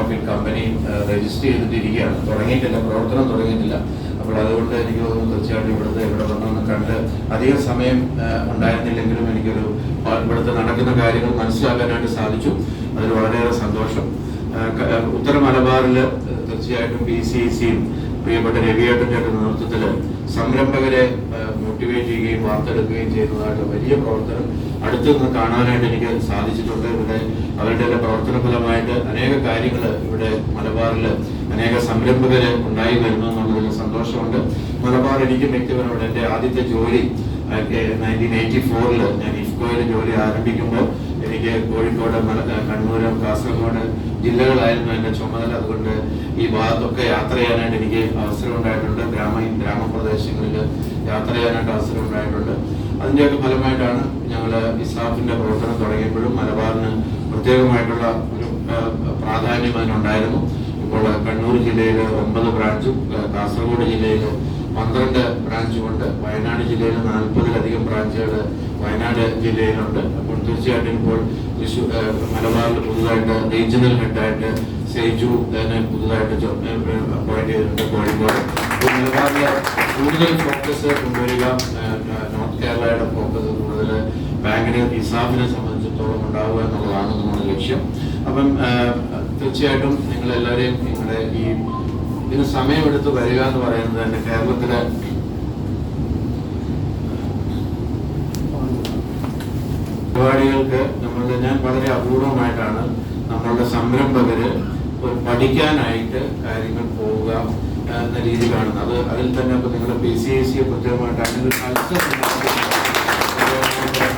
Profit company register ചെയ്തിട്ടിരിക്കുകയാണ്. തുടങ്ങിയിട്ടില്ല, പ്രവർത്തനം തുടങ്ങിയിട്ടില്ല. അപ്പോൾ അതുകൊണ്ട് എനിക്ക് തോന്നുന്നു തീർച്ചയായിട്ടും ഇവിടെ വന്നൊന്ന് കണ്ട് അധികം സമയം ഉണ്ടായിരുന്നില്ലെങ്കിലും എനിക്കൊരു ഇവിടുത്തെ നടക്കുന്ന കാര്യങ്ങൾ മനസ്സിലാക്കാനായിട്ട് സാധിച്ചു. അതിൽ വളരെയേറെ സന്തോഷം. ഉത്തര മലബാറിൽ തീർച്ചയായിട്ടും PCCയും പ്രിയപ്പെട്ട രവിയേട്ടൻ്റെ നേതൃത്വത്തിൽ സംരംഭകരെ മോട്ടിവേറ്റ് ചെയ്യുകയും വാർത്തെടുക്കുകയും ചെയ്യുന്നതായിട്ട് വലിയ പ്രവർത്തനം അടുത്തു നിന്ന് കാണാനായിട്ട് എനിക്ക് സാധിച്ചിട്ടുണ്ട്. ഇവിടെ അവരുടെ പ്രവർത്തന ഫലമായിട്ട് അനേക കാര്യങ്ങൾ ഇവിടെ മലബാറിൽ അനേക സംരംഭകര് ഉണ്ടായി വരുന്നു എന്നുള്ളതിൽ സന്തോഷമുണ്ട്. മലബാർ എനിക്കും വ്യക്തിപരമായിട്ട് എൻ്റെ ആദ്യത്തെ ജോലി 1984 ഞാൻ ഇഫ്കോയിൽ ജോലി ആരംഭിക്കുമ്പോൾ എനിക്ക് കോഴിക്കോട്, കണ്ണൂർ, കാസർഗോഡ് ജില്ലകളായിരുന്നു എൻ്റെ ചുമതല. അതുകൊണ്ട് ഈ ഭാഗത്തൊക്കെ യാത്ര ചെയ്യാനായിട്ട് എനിക്ക് അവസരം ഉണ്ടായിട്ടുണ്ട്. ഗ്രാമപ്രദേശങ്ങളിൽ യാത്ര ചെയ്യാനായിട്ട് അവസരം ഉണ്ടായിട്ടുണ്ട്. അതിൻ്റെയൊക്കെ ഫലമായിട്ടാണ് ഞങ്ങൾ ഇസാഫിൻ്റെ പ്രവർത്തനം തുടങ്ങിയപ്പോഴും മലബാറിന് പ്രത്യേകമായിട്ടുള്ള ഒരു പ്രാധാന്യം അതിനുണ്ടായിരുന്നു. ഇപ്പോൾ കണ്ണൂർ ജില്ലയിൽ 9 ബ്രാഞ്ചും കാസർഗോഡ് ജില്ലയിൽ 12 ബ്രാഞ്ചുമുണ്ട്. വയനാട് ജില്ലയിൽ 40-ലധികം ബ്രാഞ്ചുകൾ വയനാട് ജില്ലയിലുണ്ട്. അപ്പോൾ തീർച്ചയായിട്ടും ഇപ്പോൾ മലബാറിൽ പുതുതായിട്ട് റീജിയണൽ ഹെഡായിട്ട് സേജു തന്നെ പുതുതായിട്ട് അപ്പോയിന്റ് ചെയ്തിട്ടുണ്ട് കോഴിക്കോട്. മലബാറിൽ കൂടുതൽ ഫോക്കസ് കൊണ്ടുവരിക, നോർത്ത് കേരളയുടെ ഫോക്കസ് കൂടുതൽ ബാങ്കിന് ഇസാഫിനെ സംബന്ധിച്ചിടത്തോളം ഉണ്ടാവുക എന്നുള്ളതാണ് നമ്മുടെ ലക്ഷ്യം. അപ്പം തീർച്ചയായിട്ടും നിങ്ങളെല്ലാവരെയും നിങ്ങളുടെ ഇതിന് സമയമെടുത്ത് വരിക എന്ന് പറയുന്നത് തന്നെ കേരളത്തിലെ പരിപാടികൾക്ക് ഞാൻ വളരെ അപൂർവമായിട്ടാണ് നമ്മളുടെ സംരംഭകര് പഠിക്കാനായിട്ട് കാര്യങ്ങൾ പോവുക എന്ന രീതി കാണുന്നത്. അതിൽ തന്നെ ഇപ്പൊ നിങ്ങളുടെ PCC പ്രത്യേകമായിട്ട് അതിൻ്റെ കൾച്ചർ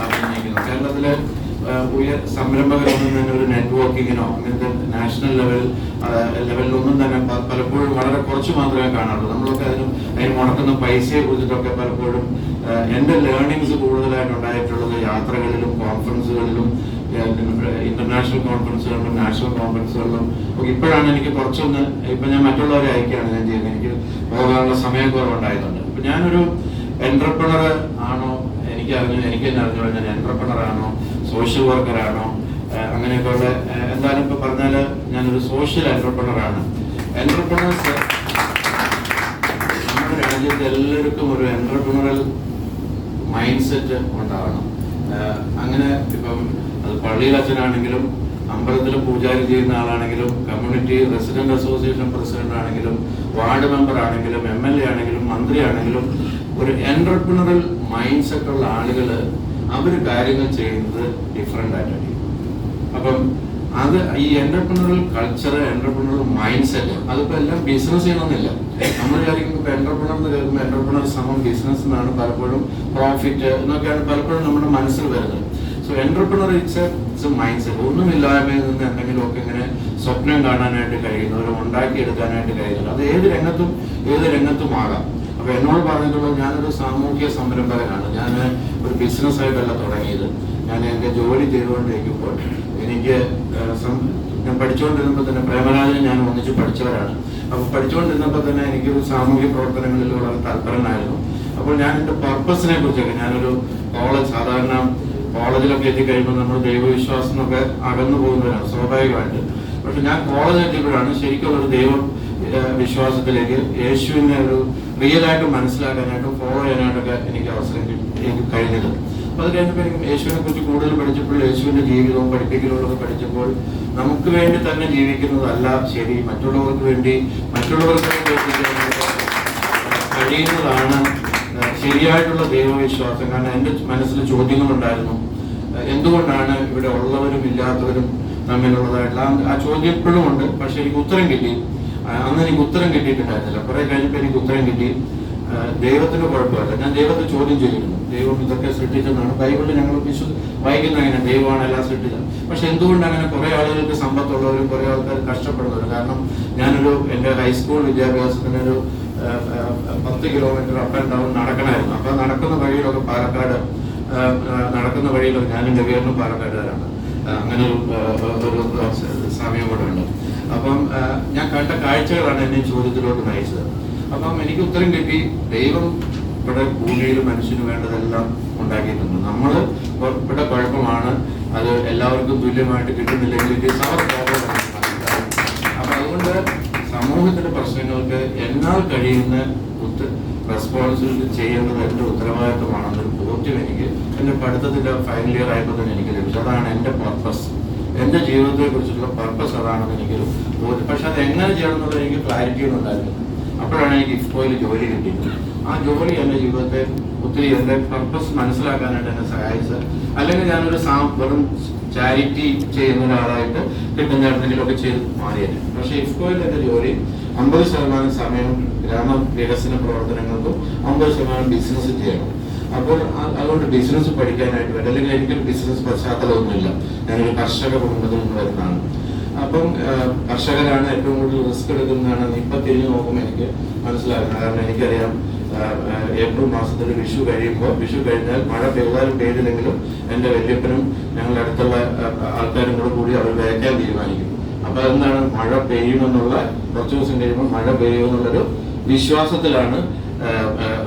അഭിനയിക്കുന്നു. കേരളത്തിലെ സംരംഭകരൊന്നും തന്നെ ഒരു നെറ്റ്വർക്കിങ്ങിനോ അങ്ങനത്തെ നാഷണൽ ലെവലിലൊന്നും തന്നെ പലപ്പോഴും വളരെ കുറച്ച് മാത്രമേ കാണാറുള്ളൂ. നമ്മളൊക്കെ അതിന് മുടക്കുന്ന പൈസയെ കുറിച്ചിട്ടൊക്കെ പലപ്പോഴും എൻ്റെ ലേണിങ്സ് കൂടുതലായിട്ട് ഉണ്ടായിട്ടുള്ളത് യാത്രകളിലും കോൺഫറൻസുകളിലും ഇന്റർനാഷണൽ കോൺഫറൻസുകളിലും നാഷണൽ കോൺഫറൻസുകളിലും. ഇപ്പോഴാണ് എനിക്ക് കുറച്ചൊന്ന് ഞാൻ മറ്റുള്ളവരെ അയക്കുകയാണ് ഞാൻ ചെയ്യുന്നത്. എനിക്ക് പോകാനുള്ള സമയക്കുറവുണ്ടായതുകൊണ്ട്. ഇപ്പൊ ഞാനൊരു എന്റർപ്രണർ ആണോ എനിക്ക് തന്നെ അറിഞ്ഞോളൂ. ഞാൻ എന്റർപ്രണർ ആണോ, സോഷ്യൽ വർക്കർ ആണോ, അങ്ങനെയൊക്കെയുള്ള എന്തായാലും ഇപ്പൊ പറഞ്ഞാല് ഞാനൊരു സോഷ്യൽ എന്റർപ്രണർ ആണ്. എന്റർപ്രണേഴ്സ് നമ്മുടെ രാജ്യത്ത് എല്ലാവർക്കും ഒരു എന്റർപ്രണറൽ മൈൻഡ് സെറ്റ് ഉണ്ടാവണം. അങ്ങനെ ഇപ്പം അത് പള്ളിയിൽ അച്ഛനാണെങ്കിലും അമ്പലത്തിൽ പൂജാരി ചെയ്യുന്ന ആളാണെങ്കിലും കമ്മ്യൂണിറ്റി റെസിഡന്റ് അസോസിയേഷൻ പ്രസിഡന്റ് ആണെങ്കിലും വാർഡ് മെമ്പർ ആണെങ്കിലും MLA ആണെങ്കിലും മന്ത്രി ആണെങ്കിലും ഒരു എന്റർപ്രണറൽ മൈൻഡ് സെറ്റ് ഉള്ള ആളുകൾ അവർ കാര്യങ്ങൾ ചെയ്യുന്നത് ഡിഫറെന്റ് ആയിട്ടായിരിക്കും. അപ്പം അത് ഈ എന്റർപ്രണറൽ കൾച്ചർ, എന്റർപ്രണറൽ മൈൻഡ് സെറ്റ് അതിപ്പോ എല്ലാം ബിസിനസ് ചെയ്യണമെന്നില്ല. നമ്മൾ വിചാരിക്കുമ്പോൾ ഇപ്പൊ എന്റർപ്രണർ എന്ന് കേൾക്കുമ്പോൾ എന്റർപ്രണർ സമം ബിസിനസ് എന്നാണ് പലപ്പോഴും, പ്രോഫിറ്റ് എന്നൊക്കെയാണ് പലപ്പോഴും നമ്മുടെ മനസ്സിൽ വരുന്നത്. So entrepreneur it's a mindset. ഒന്നുമില്ലായ്മയിൽ നിന്ന് എന്തെങ്കിലുമൊക്കെ ഇങ്ങനെ സ്വപ്നം കാണാനായിട്ട് കഴിയുന്നവർ ഉണ്ടാക്കിയെടുക്കാനായിട്ട് കഴിയുന്നത്. അത് ഏത് രംഗത്തും ആകാം. അപ്പൊ എന്നോട് പറഞ്ഞിട്ടുള്ളത് ഞാനൊരു സാമൂഹ്യ സംരംഭകനാണ്. ഞാൻ ഒരു ബിസിനസ്സായിട്ടല്ല തുടങ്ങിയത്. ഞാൻ എൻ്റെ ജോലി ചെയ്തുകൊണ്ടിരിക്കുമ്പോൾ എനിക്ക് ഞാൻ പഠിച്ചുകൊണ്ടിരുന്നപ്പോൾ തന്നെ പ്രേമരാജൻ ഞാൻ ഒന്നിച്ച് പഠിച്ചവരാണ്. അപ്പോൾ പഠിച്ചുകൊണ്ടിരുന്നപ്പോൾ തന്നെ എനിക്കൊരു സാമൂഹ്യ പ്രവർത്തനങ്ങളിൽ വളരെ താല്പര്യമായിരുന്നു. അപ്പോൾ ഞാൻ എൻ്റെ പർപ്പസിനെ കുറിച്ചൊക്കെ ഞാനൊരു സാധാരണ കോളേജിലൊക്കെ എത്തിക്കഴിയുമ്പോൾ നമ്മൾ ദൈവവിശ്വാസം എന്നൊക്കെ അകന്നു പോകുന്നവരാണ് സ്വാഭാവികമായിട്ട്. പക്ഷെ ഞാൻ കോളേജ് എത്തിയപ്പോഴാണ് ശരിക്കും ഒരു ദൈവ വിശ്വാസത്തിലേക്ക് യേശുവിനെ ഒരു റിയലായിട്ട് മനസ്സിലാക്കാനായിട്ടും ഫോളോ ചെയ്യാനായിട്ടൊക്കെ എനിക്ക് അവസരം കഴിഞ്ഞത്. അപ്പൊ അത് കഴിഞ്ഞപ്പോൾ എനിക്ക് യേശുവിനെ കുറിച്ച് കൂടുതൽ പഠിച്ചപ്പോൾ യേശുവിന്റെ ജീവിതവും പഠിപ്പിക്കലുകളൊക്കെ പഠിച്ചപ്പോൾ നമുക്ക് വേണ്ടി തന്നെ ജീവിക്കുന്നതല്ല ശരി, മറ്റുള്ളവർക്ക് വേണ്ടി കഴിയുന്നതാണ് ശരിയായിട്ടുള്ള ദൈവവിശ്വാസം. കാരണം എൻ്റെ മനസ്സിൽ ചോദ്യങ്ങളുണ്ടായിരുന്നു. എന്തുകൊണ്ടാണ് ഇവിടെ ഉള്ളവരും ഇല്ലാത്തവരും തമ്മിലുള്ളതായിട്ടുള്ള ആ ചോദ്യം ഇപ്പോഴും ഉണ്ട്. പക്ഷെ എനിക്ക് ഉത്തരം കിട്ടി. അന്ന് എനിക്ക് ഉത്തരം കിട്ടിയിട്ടുണ്ടായിരുന്നില്ല. കുറെ കഴിഞ്ഞപ്പോൾ എനിക്ക് ഉത്തരം കിട്ടി. ദൈവത്തിന് കുഴപ്പമില്ല. ഞാൻ ദൈവത്തെ ചോദ്യം ചെയ്തിരുന്നു. ദൈവം ഇതൊക്കെ സൃഷ്ടിച്ചെന്നാണ് ബൈബിളിൽ ഞങ്ങൾ വായിക്കുന്നത്. അങ്ങനെ ദൈവമാണ് എല്ലാം സൃഷ്ടിച്ചത്. പക്ഷെ എന്തുകൊണ്ട് അങ്ങനെ കുറെ ആളുകൾക്ക് സമ്പത്തുള്ളവരും കുറെ ആൾക്കാർ കഷ്ടപ്പെടുന്നവരും? കാരണം എൻ്റെ ഹൈസ്കൂൾ വിദ്യാഭ്യാസത്തിന് ഒരു 10 കിലോമീറ്റർ അപ്പ് ആൻഡ് ഡൗൺ നടക്കണമായിരുന്നു. അപ്പൊ നടക്കുന്ന വഴിയിലൊക്കെ പാലക്കാട് നടക്കുന്ന വഴിയിലൊക്കെ ഞാനും രവിയേട്ടനും പാലക്കാടുകാരാണ്. അങ്ങനെ ഒരു സമയം കൂടെ ഉണ്ട്. അപ്പം ഞാൻ കണ്ട കാഴ്ചകളാണ് എന്നെ ചോദ്യത്തിലോട്ട് നയിച്ചത്. അപ്പം എനിക്ക് ഉത്തരം കിട്ടി. ദൈവം ഇവിടെ ഭൂമിയിൽ മനുഷ്യന് വേണ്ടതെല്ലാം ഉണ്ടാക്കിയിട്ടുണ്ട്. നമ്മൾ ഇവിടെ കുഴപ്പമാണ്, അത് എല്ലാവർക്കും തുല്യമായിട്ട് കിട്ടുന്നില്ലെങ്കിൽ എന്നാൽ കഴിയുന്ന റെസ്പോൺസിബിലിറ്റി ചെയ്യേണ്ടത് എൻ്റെ ഉത്തരവാദിത്വമാണെന്നൊരു ബോധ്യം എനിക്ക് എൻ്റെ പഠിത്തത്തിൻ്റെ ഫൈനൽ ഇയർ ആയപ്പോൾ തന്നെ എനിക്ക് ലഭിച്ചു. അതാണ് എൻ്റെ പർപ്പസ്, എൻ്റെ ജീവിതത്തെക്കുറിച്ചുള്ള പർപ്പസ് അതാണെന്ന് എനിക്കൊരു ബോധ്യം. പക്ഷെ അത് എങ്ങനെ ചെയ്യണം എന്നുള്ളത് എനിക്ക് ക്ലാരിറ്റി ഒന്നും ഉണ്ടായിരുന്നു. അപ്പോഴാണ് എനിക്ക് ഇഫ്കോയിൽ ജോലി കിട്ടിയത്. ആ ജോലി എൻ്റെ ജീവിതത്തെ ഒത്തിരി എൻ്റെ പർപ്പസ് മനസ്സിലാക്കാനായിട്ട് എന്നെ സഹായിച്ചത്. അല്ലെങ്കിൽ ഞാനൊരു വെറും ചാരിറ്റി ചെയ്യുന്ന ഒരാളായിട്ട് കിട്ടുന്ന എന്തെങ്കിലുമൊക്കെ ചെയ്ത് മാറിയത്. പക്ഷേ ഇഫ്കോയിൽ എൻ്റെ ജോലി 50% സമയം ഗ്രാമവികസന പ്രവർത്തനങ്ങൾക്കും 50% ബിസിനസ് ചെയ്യണം. അപ്പോൾ അതുകൊണ്ട് ബിസിനസ് പഠിക്കാനായിട്ട് വരും. അല്ലെങ്കിൽ എനിക്കൊരു ബിസിനസ് പശ്ചാത്തലമൊന്നുമില്ല. ഞാനൊരു കർഷക കുടുംബത്തിൽ നിന്ന് വരുന്നതാണ്. അപ്പം കർഷകരാണ് ഏറ്റവും കൂടുതൽ റിസ്ക് എടുക്കുന്നതാണ് ഇപ്പം തിരിഞ്ഞു നോക്കുമ്പോൾ എനിക്ക് മനസ്സിലാകുന്നത്. കാരണം എനിക്കറിയാം ഏപ്രിൽ മാസത്തിൽ വിഷു കഴിഞ്ഞാൽ മഴ പെയ്താലും പെയ്തില്ലെങ്കിലും എൻ്റെ വല്യപ്പനും ഞങ്ങളുടെ അടുത്തുള്ള ആൾക്കാരും കൂടി അവർ വേക്കാൻ തീരുമാനിക്കും. അപ്പൊ എന്താണ്, മഴ പെയ്യുമെന്നുള്ള കുറച്ച് ദിവസം കഴിയുമ്പോൾ മഴ പെയ്യുമെന്നുള്ളൊരു വിശ്വാസത്തിലാണ്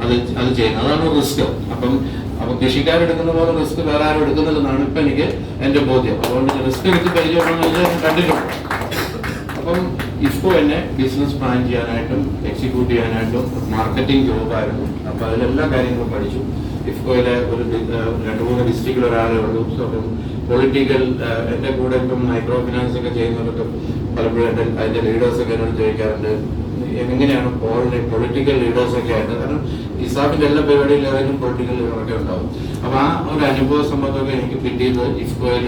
അത് ചെയ്യുന്നത്. അതാണ് റിസ്ക്. അപ്പൊ കൃഷിക്കാരെടുക്കുന്ന പോലെ റിസ്ക് വേറെ ആരും എടുക്കുന്നില്ലെന്നാണ് ഇപ്പൊ എനിക്ക് എന്റെ ബോധ്യം. അതുകൊണ്ട് റിസ്ക് എടുത്ത് പരിചയമാണെന്ന് ഞാൻ കണ്ടിട്ടുണ്ട്. അപ്പം ഇഫ്കോ എന്നെ ബിസിനസ് പ്ലാൻ ചെയ്യാനായിട്ടും എക്സിക്യൂട്ട് ചെയ്യാനായിട്ടും മാർക്കറ്റിംഗ് ജോബായിരുന്നു. അപ്പൊ അതിലെല്ലാ കാര്യങ്ങളും പഠിച്ചു. ഇഫ്കോയിലെ ഒരു 2-3 ഡിസ്ട്രിക്റ്റിൽ ഒരാളേ ഉള്ളൂ. അപ്പം പൊളിറ്റിക്കൽ എൻ്റെ കൂടെ ഇപ്പം മൈക്രോ ഫിനാൻസ് ഒക്കെ ചെയ്യുന്നവരൊക്കെ പലപ്പോഴും അതിന്റെ ലീഡേഴ്സൊക്കെ എന്നോട് ചോദിക്കാറുണ്ട്, എങ്ങനെയാണ് പൊളിറ്റിക്കൽ ലീഡേഴ്സൊക്കെ ആയിട്ട്. കാരണം ഇസാഫിന്റെ എല്ലാ പരിപാടിയിലും ഏതെങ്കിലും പൊളിറ്റിക്കൽ ലീഡറൊക്കെ ഉണ്ടാവും. അപ്പൊ ആ ഒരു അനുഭവ സമ്പത്തൊക്കെ എനിക്ക് കിട്ടിയത് ഇഫ്കോയിൽ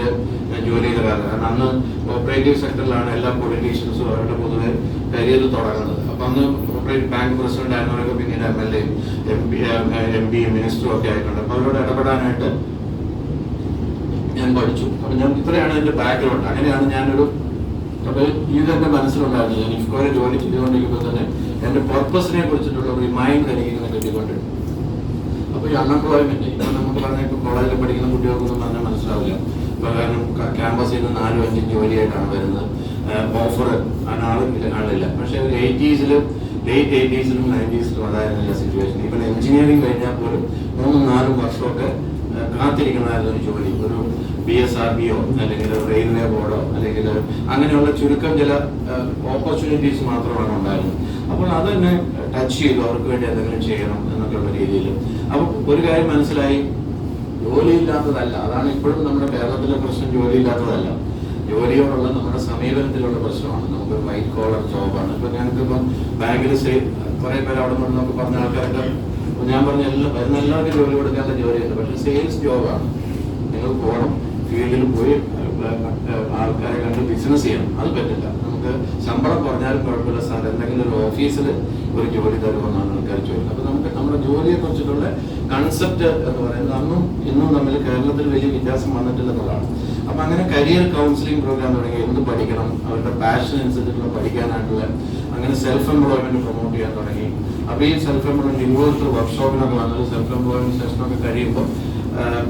ജോലി ചെയ്ത കാലം. കാരണം അന്ന് കോപ്പറേറ്റീവ് സെക്ടറിലാണ് എല്ലാ പൊളിറ്റീഷ്യൻസും അവരുടെ പൊതുവെ കരിയർ തുടങ്ങുന്നത്. അപ്പൊ അന്ന് കോപ്പറേറ്റീവ് ബാങ്ക് പ്രസിഡന്റ് ആയിരുന്നവരൊക്കെ പിന്നീട് MLA, MP, മിനിസ്റ്ററും ഒക്കെ ആയിട്ടുണ്ട്. അപ്പൊ അവരോട് ഇടപെടാനായിട്ട് ഞാൻ പഠിച്ചു. അപ്പൊ ഞാൻ ഇത്രയാണ് എന്റെ ബാക്ക്ഗ്രൗണ്ട്. അങ്ങനെയാണ് ഞാനൊരു ഇതെന്റെ മനസ്സിലുണ്ടായിരുന്നു. ഞാൻ ഇഫ്കോയിൽ ജോലി ചെയ്തുകൊണ്ടിരിക്കുമ്പോൾ തന്നെ എന്റെ പർപ്പസിനെ കുറിച്ചിട്ടുള്ള ഒരു റിമൈൻഡ് എനിക്ക് ഇങ്ങനെ കിട്ടിക്കൊണ്ടിരുന്നു. അപ്പൊ ഈ അൺഎംപ്ലോയ്മെന്റ് ഇപ്പൊ നമുക്ക് പറഞ്ഞാൽ ഇപ്പൊ കോളേജിൽ പഠിക്കുന്ന കുട്ടികൾക്കൊന്നും പറഞ്ഞാൽ മനസ്സിലാവില്ല. ഇപ്പൊ കാരണം ക്യാമ്പസിൽ നിന്ന് 4-5 ജോലിയായിട്ടാണ് വരുന്നത്. ഓഫർ ആളില്ല. പക്ഷെ ലേറ്റ് 80s-ലും 90s-ലും അതായിരുന്നില്ല സിറ്റുവേഷൻ. ഇപ്പൊ എഞ്ചിനീയറിംഗ് കഴിഞ്ഞാൽ പോലും 3-4 വർഷമൊക്കെ കാത്തിരിക്കുന്നതായിരുന്നു ഒരു ജോലി. ഒരു BSRB-യോ അല്ലെങ്കിൽ റെയിൽവേ ബോർഡോ അല്ലെങ്കിൽ അങ്ങനെയുള്ള ചുരുക്കം ചില ഓപ്പർച്യൂണിറ്റീസ് മാത്രമാണ് ഉണ്ടായിരുന്നത്. അപ്പോൾ അത് തന്നെ ടച്ച് ചെയ്തു, അവർക്ക് വേണ്ടി എന്തെങ്കിലും ചെയ്യണം എന്നൊക്കെയുള്ള രീതിയിൽ. അപ്പോൾ ഒരു കാര്യം മനസ്സിലായി, ജോലിയില്ലാത്തതല്ല. അതാണ് ഇപ്പോഴും നമ്മുടെ കേരളത്തിലെ പ്രശ്നം. ജോലിയില്ലാത്തതല്ല, ജോലിയോടുള്ള നമ്മുടെ സമീപനത്തിലുള്ള പ്രശ്നമാണ്. നമുക്ക് വൈറ്റ് കോളർ ജോബാണ്. ഇപ്പൊ ഞങ്ങൾക്കിപ്പം ബാങ്കിൽ കുറെ പേര് അവിടെ നിന്ന് നമുക്ക് പറഞ്ഞ ആൾക്കാരൊക്കെ ഞാൻ പറഞ്ഞ വരുന്ന എല്ലാവർക്കും ജോലി കൊടുക്കാനുള്ള ജോലിയുണ്ട്. പക്ഷെ സെയിൽസ് ജോബാണ്. നിങ്ങൾ പോകണം, ഫീൽഡിൽ പോയി ആൾക്കാരെ കണ്ട് ബിസിനസ് ചെയ്യണം. അത് പറ്റില്ല. നമുക്ക് ശമ്പളം കുറഞ്ഞാലും കുഴപ്പമില്ല സാർ, എന്തെങ്കിലും ഒരു ഓഫീസിൽ ഒരു ജോലി തരുമെന്നാണ് ആൾക്കാർ ചോദിക്കുന്നത്. അപ്പൊ നമുക്ക് നമ്മുടെ ജോലിയെ കുറിച്ചിട്ടുള്ള കൺസെപ്റ്റ് എന്ന് പറയുന്നത് അന്നും ഇന്നും തമ്മിൽ കേരളത്തിൽ വലിയ വ്യത്യാസം വന്നിട്ടില്ലെന്നുള്ളതാണ്. അപ്പൊ അങ്ങനെ കരിയർ കൗൺസിലിംഗ് പ്രോഗ്രാം തുടങ്ങി. എന്ത് പഠിക്കണം, അവരുടെ പാഷൻ അനുസരിച്ചിട്ടുള്ള പഠിക്കാനായിട്ടുള്ള അങ്ങനെ സെൽഫ് എംപ്ലോയ്മെന്റ് പ്രൊമോട്ട് ചെയ്യാൻ തുടങ്ങി. അപ്പൊ ഈ സെൽഫ് എംപ്ലോയ്മെന്റ് ഇൻവോൾവ് വർക്ക്ഷോപ്പിനൊക്കെ വന്നത് സെൽഫ് എംപ്ലോയ്മെന്റ് സെഷനൊക്കെ കഴിയുമ്പോൾ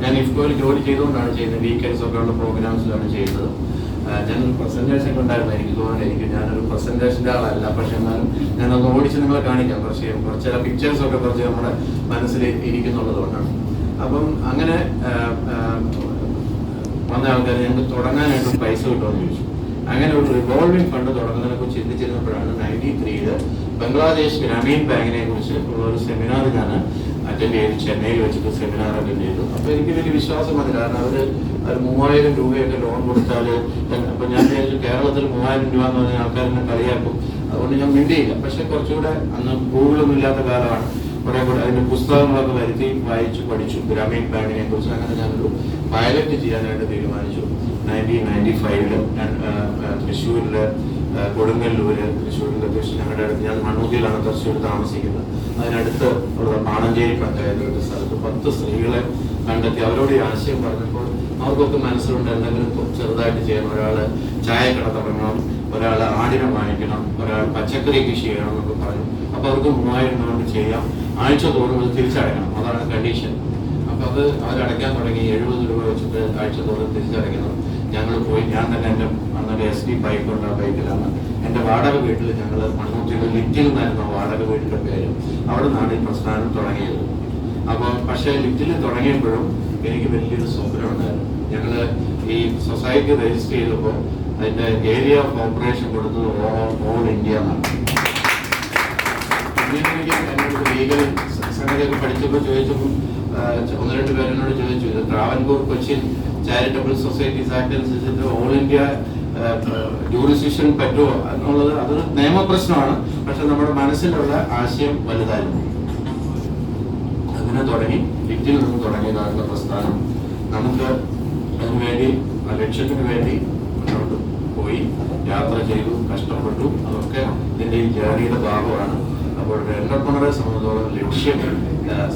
ഞാൻ ഇഫ്കോയിൽ ജോലി ചെയ്തുകൊണ്ടാണ് ചെയ്യുന്നത്. വീക്കെൻഡ്സ് ഒക്കെ ഉള്ള പ്രോഗ്രാംസിലാണ് ചെയ്യുന്നത്. ഞാനൊരു പ്രസന്റേഷൻ ഒക്കെ ഉണ്ടായിരുന്നു. എനിക്ക് തോന്നുന്നു ഞാനൊരു പ്രസന്റേഷൻ്റെ ആളല്ല, പക്ഷെ എന്നാലും ഞാനൊന്ന് ഓടിച്ച് നിങ്ങളെ കാണിക്കാം. കുറച്ച് ചില പിക്ചേഴ്സൊക്കെ കുറച്ച് നമ്മുടെ മനസ്സിൽ ഇരിക്കുന്നുള്ളത് കൊണ്ടാണ്. അപ്പം അങ്ങനെ വന്ന ആൾക്കാർ ഞങ്ങൾക്ക് തുടങ്ങാനായിട്ട് പൈസ കിട്ടുമെന്ന് ചോദിച്ചു. അങ്ങനെ ഒരു റിവോൾവിംഗ് ഫണ്ട് തുടങ്ങുന്നതിനെ കുറിച്ച് ചിന്തിച്ചിരുന്നപ്പോഴാണ് 93-ൽ ബംഗ്ലാദേശ് ഗ്രാമീൺ ബാങ്കിനെ കുറിച്ച് ഉള്ള ഒരു സെമിനാർ ഞാൻ അറ്റൻഡ് ചെയ്ത് ചെന്നൈയിൽ വെച്ചിട്ട് സെമിനാർ അറ്റൻഡ് ചെയ്തു. അപ്പോൾ എനിക്ക് വലിയ വിശ്വാസം വന്നു. കാരണം അവർ 3000 രൂപയൊക്കെ ലോൺ കൊടുത്താൽ, അപ്പോൾ ഞാൻ വിചാരിച്ചു കേരളത്തിൽ 3000 രൂപ എന്ന് പറഞ്ഞാൽ ആൾക്കാരെന്നെ കളിയാക്കും. അതുകൊണ്ട് ഞാൻ മിണ്ടിയില്ല. പക്ഷെ കുറച്ചുകൂടെ അന്ന് ഗൂഗിളൊന്നും ഇല്ലാത്ത കാലമാണ്. കുറെ കൂടെ അതിന്റെ പുസ്തകങ്ങളൊക്കെ വരുത്തി വായിച്ചു പഠിച്ചു ഗ്രാമീൺ ബാങ്കിനെ കുറിച്ച്. അങ്ങനെ ഞാനൊരു പൈലറ്റ് ചെയ്യാനായിട്ട് തീരുമാനിച്ചു. 1995-ല് തൃശ്ശൂരില് കൊടുങ്ങല്ലൂര്, തൃശ്ശൂരിന്റെ ഞങ്ങളുടെ അടുത്ത്, ഞാൻ മണ്ണൂത്തിയിലാണ് തൃശ്ശൂർ താമസിക്കുന്നത്. അതിനടുത്ത് ഉള്ള പാണഞ്ചേരി പഞ്ചായത്ത് ഒരു സ്ഥലത്ത് 10 സ്ത്രീകളെ കണ്ടെത്തി അവരോട് ഈ ആശയം പറഞ്ഞപ്പോൾ അവർക്കൊക്കെ മനസ്സിലുണ്ട് എന്തെങ്കിലും ചെറുതായിട്ട് ചെയ്യണം. ഒരാള് ചായക്കട തുടങ്ങണം, ഒരാൾ ആടിനെ വാങ്ങിക്കണം, ഒരാൾ പച്ചക്കറി കൃഷി ചെയ്യണം എന്നൊക്കെ പറഞ്ഞു. അപ്പൊ അവർക്ക് 3000 രൂപ കൊണ്ട് ചെയ്യാം. ആഴ്ച തോറും അത് തിരിച്ചടയ്ക്കണം, അതാണ് കണ്ടീഷൻ. അപ്പൊ അത് അവരടയ്ക്കാൻ തുടങ്ങി. 70 രൂപ വെച്ചിട്ട് ആഴ്ച തോറും തിരിച്ചടയ്ക്കണം. ഞങ്ങൾ പോയി, ഞാൻ തന്നെ എൻ്റെ അന്നൊരു SD ബൈക്കുണ്ട്. ആ ബൈക്കിലാണ് എൻ്റെ വാടക വീട്ടിൽ, ഞങ്ങൾ മണ്ണൂത്തിയിൽ ലിറ്റിൽ നിന്നായിരുന്നു വാടക വീടിൻ്റെ പേര്. അവിടെ നിന്നാണ് ഈ പ്രസ്ഥാനം തുടങ്ങിയത്. അപ്പോൾ പക്ഷേ ലിറ്റിൽ തുടങ്ങിയപ്പോഴും എനിക്ക് വലിയൊരു സ്വപ്നം ഉണ്ടായിരുന്നു. ഞങ്ങൾ ഈ സൊസൈറ്റി രജിസ്റ്റർ ചെയ്തപ്പോൾ അതിൻ്റെ ഏരിയ ഓഫ് ഓപ്പറേഷൻ കൊടുത്തത് ഓൾ ഇന്ത്യ എന്നാണ്. എനിക്ക് എന്നോട് ലീഗൽ സംഗതിയൊക്കെ പഠിച്ചപ്പോൾ ചോദിച്ചപ്പോൾ 1-2 പേരെന്നോട് ചോദിച്ചു, ഇത് Travancore Cochin charitable societies act അനുസരിച്ചിട്ട് ഓൾ ഇന്ത്യ ജൂറിസ്ഡിക്ഷൻ പറ്റുമോ എന്നുള്ളത് അതൊരു നിയമപ്രശ്നമാണ്. പക്ഷെ നമ്മുടെ മനസ്സിലുള്ള ആശയം വലുതായിരുന്നു. അങ്ങനെ തുടങ്ങി ലിറ്റിൽ നിന്ന് തുടങ്ങിയതായിട്ടുള്ള പ്രസ്ഥാനം നമുക്ക് അതിനുവേണ്ടി ആ ലക്ഷ്യത്തിന് വേണ്ടി മുന്നോട്ട് പോയി യാത്ര ചെയ്തു, കഷ്ടപ്പെട്ടു. അതൊക്കെ ഇതിൻ്റെ ഈ ജേർണിയുടെ ഭാഗമാണ്. അപ്പോൾ ഒരു എന്റർപ്രണറെ സംബന്ധിച്ചോളം ലക്ഷ്യം,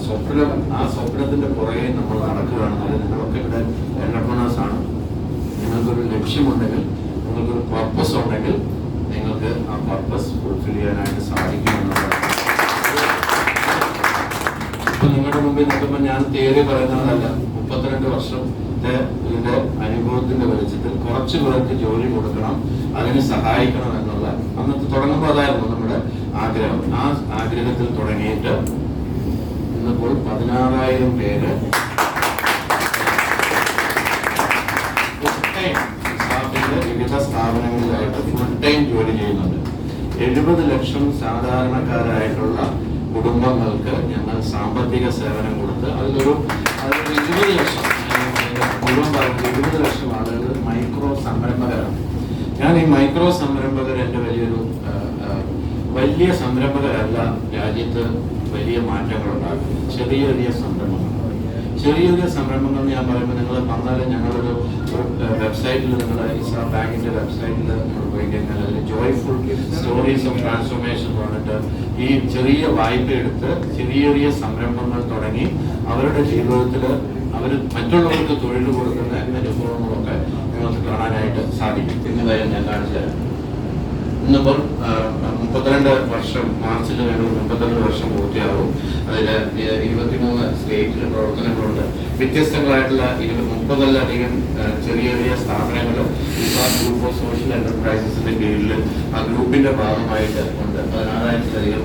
സ്വപ്നം, ആ സ്വപ്നത്തിന്റെ പുറകെ നമ്മൾ നടക്കുകയാണെന്നാൽ നിങ്ങളൊക്കെ ഇവിടെ എന്റർപ്രണേഴ്സ് ആണ്. നിങ്ങൾക്കൊരു ലക്ഷ്യമുണ്ടെങ്കിൽ, നിങ്ങൾക്കൊരു പർപ്പസ് ഉണ്ടെങ്കിൽ നിങ്ങൾക്ക് ആ പർപ്പസ് ഫുൾഫിൽ ചെയ്യാനായിട്ട് സാധിക്കുമെന്നുള്ളതാണ്. ഇപ്പൊ നിങ്ങളുടെ മുമ്പിൽ നിൽക്കുമ്പോൾ ഞാൻ തിയറി പറയുന്നതല്ല, 32 വർഷത്തെ ഇതിന്റെ അനുഭവത്തിന്റെ വെളിച്ചത്തിൽ കുറച്ചു പേർക്ക് ജോലി കൊടുക്കണം, അതിന് സഹായിക്കണം എന്നുള്ള അന്നത്തെ തുടങ്ങുമ്പോൾ അതായിരുന്നു നമ്മുടെ ആഗ്രഹം. ആ ആഗ്രഹത്തിൽ തുടങ്ങിയിട്ട് ഇന്നിപ്പോൾ 16,000 പേര് വിവിധ സ്ഥാപനങ്ങളിലായിട്ട് ഫുൾ ടൈം ജോലി ചെയ്യുന്നുണ്ട്. 70 ലക്ഷം സാധാരണക്കാരായിട്ടുള്ള കുടുംബങ്ങൾക്ക് ഞങ്ങൾ സാമ്പത്തിക സേവനം കൊടുത്ത് അതിലൊരു 20 ലക്ഷം, മുഴുവൻ പറയുന്നത് 20 ലക്ഷം ആളുകൾ മൈക്രോ സംരംഭകരാണ്. ഞാൻ ഈ മൈക്രോ സംരംഭകർ എൻ്റെ വലിയ സംരംഭകരല്ല രാജ്യത്ത് വലിയ മാറ്റങ്ങൾ ഉണ്ടാക്കും. ചെറിയ ചെറിയ സംരംഭങ്ങൾ, ചെറിയ ചെറിയ സംരംഭങ്ങൾ ഞാൻ പറയുമ്പോൾ നിങ്ങൾ വന്നാൽ ഞങ്ങളൊരു വെബ്സൈറ്റിൽ, നിങ്ങളുടെ ഇസ്ലാം ബാങ്കിന്റെ വെബ്സൈറ്റിൽ നിങ്ങൾ പോയി കഴിഞ്ഞാൽ അതിൽ ജോയ്ഫുൾ സ്റ്റോറീസ് ഓഫ് ട്രാൻസ്ഫോർമേഷൻ പറഞ്ഞിട്ട് ഈ ചെറിയ വായ്പ എടുത്ത് ചെറിയ ചെറിയ സംരംഭങ്ങൾ തുടങ്ങി അവരുടെ ജീവിതത്തിൽ അവർ മറ്റുള്ളവർക്ക് തൊഴിൽ കൊടുക്കുന്ന അനുഭവങ്ങളൊക്കെ നിങ്ങൾക്ക് കാണാനായിട്ട് സാധിക്കും. പിന്നെ കാര്യം ഞാൻ കാണിച്ചു തരാം. ഇന്നിപ്പോൾ 32 വർഷം, മാർച്ചിൽ വേണം 32 വർഷം പൂർത്തിയാകും. അതിൽ 23 സ്റ്റേറ്റിൽ പ്രവർത്തനങ്ങളുണ്ട്. വ്യത്യസ്തങ്ങളായിട്ടുള്ള 30-ലധികം ചെറിയ ചെറിയ സ്ഥാപനങ്ങൾ ഗ്രൂപ്പ് ഓഫ് സോഷ്യൽ എന്റർപ്രൈസസിന്റെ കീഴിൽ ആ ഗ്രൂപ്പിന്റെ ഭാഗമായിട്ട് ഉണ്ട്. 16,000-ലധികം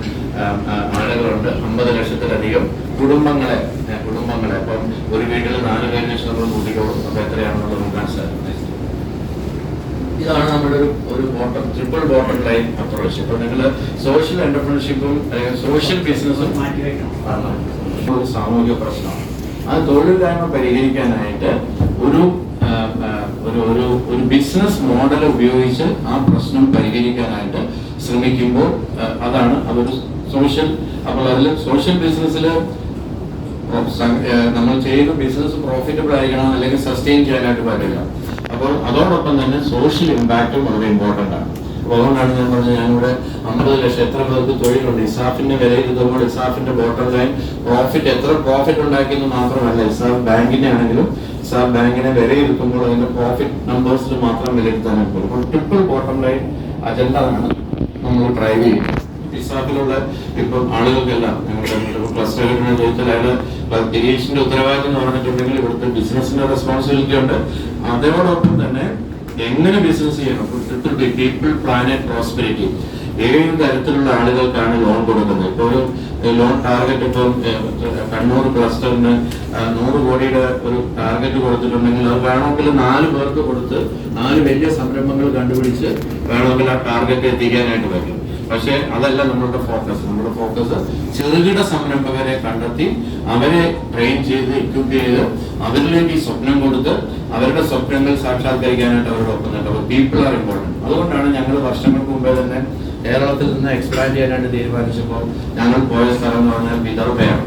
ആളുകളുണ്ട്. 50 ലക്ഷത്തിലധികം കുടുംബങ്ങളെ അപ്പം ഒരു വീട്ടിൽ 4 പേരിന് നമ്മൾ കൂട്ടിക്കോളും. അപ്പൊ എത്രയാണെന്നുള്ളത് നോക്കാൻ സാധിക്കും. ഇതാണ് നമ്മുടെ ഒരു ട്രിപ്പിൾ ബോട്ടം ലൈൻ അപ്രോച്ച്. ഇപ്പൊ നിങ്ങൾ സോഷ്യൽ എന്റർപ്രണർഷിപ്പും അല്ലെങ്കിൽ സോഷ്യൽ ബിസിനസ്സും ഒരു സാമൂഹിക പ്രശ്നമാണ്. ആ തൊഴിലില്ലായ്മ പരിഹരിക്കാനായിട്ട് ഒരു ബിസിനസ് മോഡൽ ഉപയോഗിച്ച് ആ പ്രശ്നം പരിഹരിക്കാനായിട്ട് ശ്രമിക്കുമ്പോൾ അതൊരു സോഷ്യൽ. അപ്പോൾ അതിൽ സോഷ്യൽ ബിസിനസ്സിൽ നമ്മൾ ചെയ്യുന്ന ബിസിനസ് പ്രോഫിറ്റബിൾ ആയിരിക്കണം, അല്ലെങ്കിൽ സസ്റ്റെയിൻ ചെയ്യാനായിട്ട് പറ്റില്ല. അപ്പോൾ അതോടൊപ്പം തന്നെ സോഷ്യൽ ഇമ്പാക്റ്റും വളരെ ഇമ്പോർട്ടൻ്റ് ആണ്. അപ്പോൾ അതുകൊണ്ടാണ് ഞാൻ പറഞ്ഞത്, ഞാനിവിടെ 50 ലക്ഷം എത്ര പേർക്ക് തൊഴിലുണ്ട്. ഇസാഫിന്റെ വിലയിരുത്തുമ്പോൾ ഇസാഫിന്റെ ബോട്ടം ലൈൻ എത്ര പ്രോഫിറ്റ് ഉണ്ടാക്കിയെന്ന് മാത്രമല്ല, ഇസാഫ് ബാങ്കിന്റെ ആണെങ്കിലും ഇസാഫ് ബാങ്കിനെ വിലയിരുത്തുമ്പോൾ അതിന്റെ പ്രോഫിറ്റ് നമ്പേഴ്സിൽ മാത്രം വിലയിരുത്താനായിട്ട് പോകും. അപ്പോൾ ട്രിപ്പിൾ ബോട്ടം ലൈൻ അജണ്ട ആണ് നമ്മൾ ഡ്രൈവ് ചെയ്യുന്നത്. ഇസാഫിലുള്ള ഇപ്പം ആളുകൾക്കെല്ലാം ഞങ്ങളുടെ ക്ലസ്റ്ററുകളിനെ ചോദിച്ചാൽ അയാൾ ഗിരീഷിന്റെ ഉത്തരവാദിത്വം എന്ന് പറഞ്ഞിട്ടുണ്ടെങ്കിൽ ഇവിടുത്തെ ബിസിനസിന്റെ റെസ്പോൺസിബിലിറ്റി ഉണ്ട്. അതോടൊപ്പം തന്നെ എങ്ങനെ ബിസിനസ് ചെയ്യണം, പീപ്പിൾ, പ്ലാനറ്റ്, പ്രോസ്പെരിറ്റി, ഏത് തരത്തിലുള്ള ആളുകൾക്കാണ് ലോൺ കൊടുക്കുന്നത്. ഇപ്പോൾ ഒരു ലോൺ ടാർഗറ്റ്, ഇപ്പം കണ്ണൂർ ക്ലസ്റ്ററിന് 100 കോടിയുടെ ഒരു ടാർഗറ്റ് കൊടുത്തിട്ടുണ്ടെങ്കിൽ അത് വേണമെങ്കിൽ 4 പേർക്ക് കൊടുത്ത് 4 വലിയ സംരംഭങ്ങൾ കണ്ടുപിടിച്ച് വേണമെങ്കിൽ ആ ടാർഗറ്റ് എത്തിക്കാനായിട്ട് പറ്റും. പക്ഷെ അതല്ല നമ്മളുടെ ഫോക്കസ്. നമ്മുടെ ഫോക്കസ് ചെറുകിട സംരംഭകരെ കണ്ടെത്തി അവരെ ട്രെയിൻ ചെയ്ത് എക്വിപ്പ് ചെയ്ത് അവരിലേക്ക് ഈ സ്വപ്നം കൊടുത്ത് അവരുടെ സ്വപ്നങ്ങൾ സാക്ഷാത്കരിക്കാനായിട്ട് അവരുടെ ഒപ്പം നിൽക്കും. അപ്പോൾ പീപ്പിൾ ആർ ഇമ്പോർട്ടൻറ്റ്. അതുകൊണ്ടാണ് ഞങ്ങൾ വർഷങ്ങൾക്ക് മുമ്പേ തന്നെ കേരളത്തിൽ നിന്ന് എക്സ്പാൻഡ് ചെയ്യാനായിട്ട് തീരുമാനിച്ചപ്പോൾ ഞങ്ങൾ പോയ സ്ഥലം എന്ന് പറഞ്ഞാൽ വിദർഭയാണ്.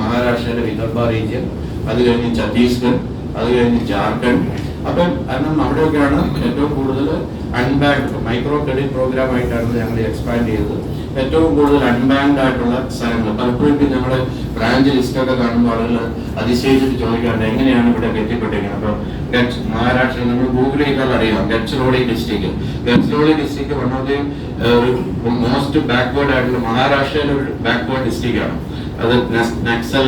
മഹാരാഷ്ട്രയിലെ വിദർഭ റീജിയൻ, അത് കഴിഞ്ഞ് ഛത്തീസ്ഗഡ്, അത് കഴിഞ്ഞ് ജാർഖണ്ഡ്. അപ്പം കാരണം അവിടെയൊക്കെയാണ് ഏറ്റവും കൂടുതൽ അൺബാങ്ക്ഡ് മൈക്രോ ക്രെഡിറ്റ് പ്രോഗ്രാം ആയിട്ടാണ് ഞങ്ങൾ എക്സ്പാൻഡ് ചെയ്തത്. ഏറ്റവും കൂടുതൽ അൺബാങ്ക്ഡ് ആയിട്ടുള്ള സ്ഥലങ്ങൾ. പലപ്പോഴും ഞങ്ങളുടെ ബ്രാഞ്ച് ലിസ്റ്റൊക്കെ കാണുമ്പോൾ ആളുകൾ അതിശയിച്ചിട്ട് ചോദിക്കാറുണ്ട് എങ്ങനെയാണ് ഇവിടെ എത്തിപ്പെട്ടിരിക്കുന്നത്. അപ്പോൾ മഹാരാഷ്ട്രയിൽ നമ്മൾ ഗൂഗിൾ ചെയ്താൽ അറിയാം, Gadchiroli district one of the most backward ആയിട്ടുള്ള മഹാരാഷ്ട്രയിലെ ഒരു ബാക്ക്വേർഡ് ഡിസ്ട്രിക്ട് ആണ്. അത് നക്സൽ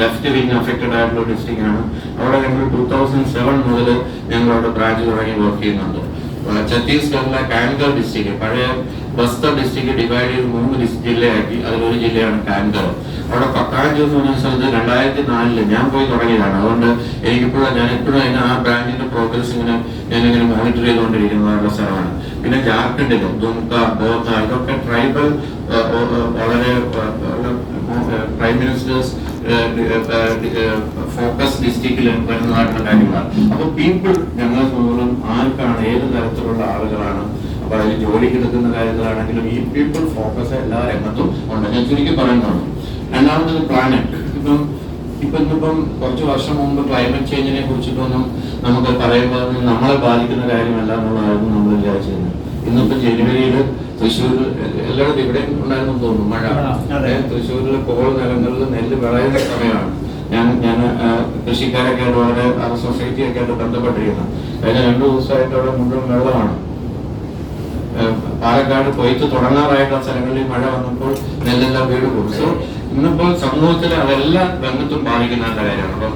ലെഫ്റ്റ് വിങ് അഫക്റ്റഡ് ആയിട്ടുള്ള ഡിസ്ട്രിക്ട് ആണ്. അവിടെ ഞങ്ങൾ 2007 മുതൽ ഞങ്ങൾ അവിടെ ബ്രാഞ്ച് തുടങ്ങി വർക്ക് ചെയ്യുന്നുണ്ട്. ഛത്തീസ്ഗഡിലെ കാൻഗർ ഡിസ്ട്രിക്ട്, പഴയ ബസ്തർ ഡിസ്ട്രിക്ട് ഡിവൈഡ് ചെയ്ത് 3 ജില്ലയാക്കി. അതിലൊരു ജില്ലയാണ് കാൻഗർ. അവിടെ പക്കാഞ്ചു എന്ന് പറഞ്ഞ സ്ഥലത്ത് 2004 ഞാൻ പോയി തുടങ്ങിയതാണ്. അതുകൊണ്ട് ഞാൻ എപ്പോഴും അതിന് ആ ബ്രാഞ്ചിന്റെ പ്രോഗ്രസ് ഞാനിങ്ങനെ മോണിറ്റർ ചെയ്തുകൊണ്ടിരിക്കുന്ന സ്ഥലമാണ്. പിന്നെ ജാർഖണ്ഡിലും ദുംക, ബോധ, ഇതൊക്കെ ട്രൈബൽ വളരെ പ്രൈം മിനിസ്റ്റേഴ്സ് ഫോക്കസ് ഡിസ്ട്രിക്റ്റിൽ വരുന്നതായിട്ടുള്ള കാര്യങ്ങളാണ്. അപ്പൊ പീപ്പിൾ ഞങ്ങളെ സംബന്ധിച്ചും ആർക്കാണ്, ഏത് തരത്തിലുള്ള ആളുകളാണ്, അപ്പൊ അതിൽ ജോലിക്ക് എടുക്കുന്ന കാര്യത്തിലാണെങ്കിലും ഈ പീപ്പിൾ ഫോക്കസ് എല്ലാ രംഗത്തും ഉണ്ട്. ഞാൻ ചുരുക്കി പറയുന്നതാണ്. രണ്ടാമത്തത് പ്ലാനറ്റ്. ഇന്നിപ്പം കുറച്ച് വർഷം മുമ്പ് ക്ലൈമറ്റ് ചേഞ്ചിനെ കുറിച്ചിട്ടൊന്നും നമുക്ക് പറയുമ്പോൾ നമ്മളെ ബാധിക്കുന്ന കാര്യമല്ല എന്നുള്ളതായിരുന്നു നമ്മൾ വിചാരിച്ചിരുന്നത്. ഇന്നിപ്പോ ജനുവരിയിൽ തൃശ്ശൂർ, എല്ലായിടത്തും ഇവിടെ ഉണ്ടായിരുന്നു തോന്നുന്നു മഴ. തൃശ്ശൂരിലെ കോൾ നിലങ്ങളിൽ നെല്ല് വിളയുന്ന സമയമാണ്. ഞാൻ കൃഷിക്കാരൊക്കെ ആയിട്ട് വളരെ സൊസൈറ്റിയൊക്കെ ആയിട്ട് ബന്ധപ്പെട്ടിരിക്കുന്നു. കഴിഞ്ഞ 2 ദിവസമായിട്ട് അവിടെ മുഴുവൻ വെള്ളമാണ്. പാലക്കാട് കൊയ്ത്ത് തുടങ്ങാറായിട്ടുള്ള സ്ഥലങ്ങളിൽ മഴ വന്നപ്പോൾ നെല്ലെല്ലാം വീട് പോകും. സോ ഇന്നിപ്പോൾ സമൂഹത്തിൽ അതെല്ലാ രംഗത്തും ബാധിക്കുന്ന കാര്യമാണ്. അപ്പോൾ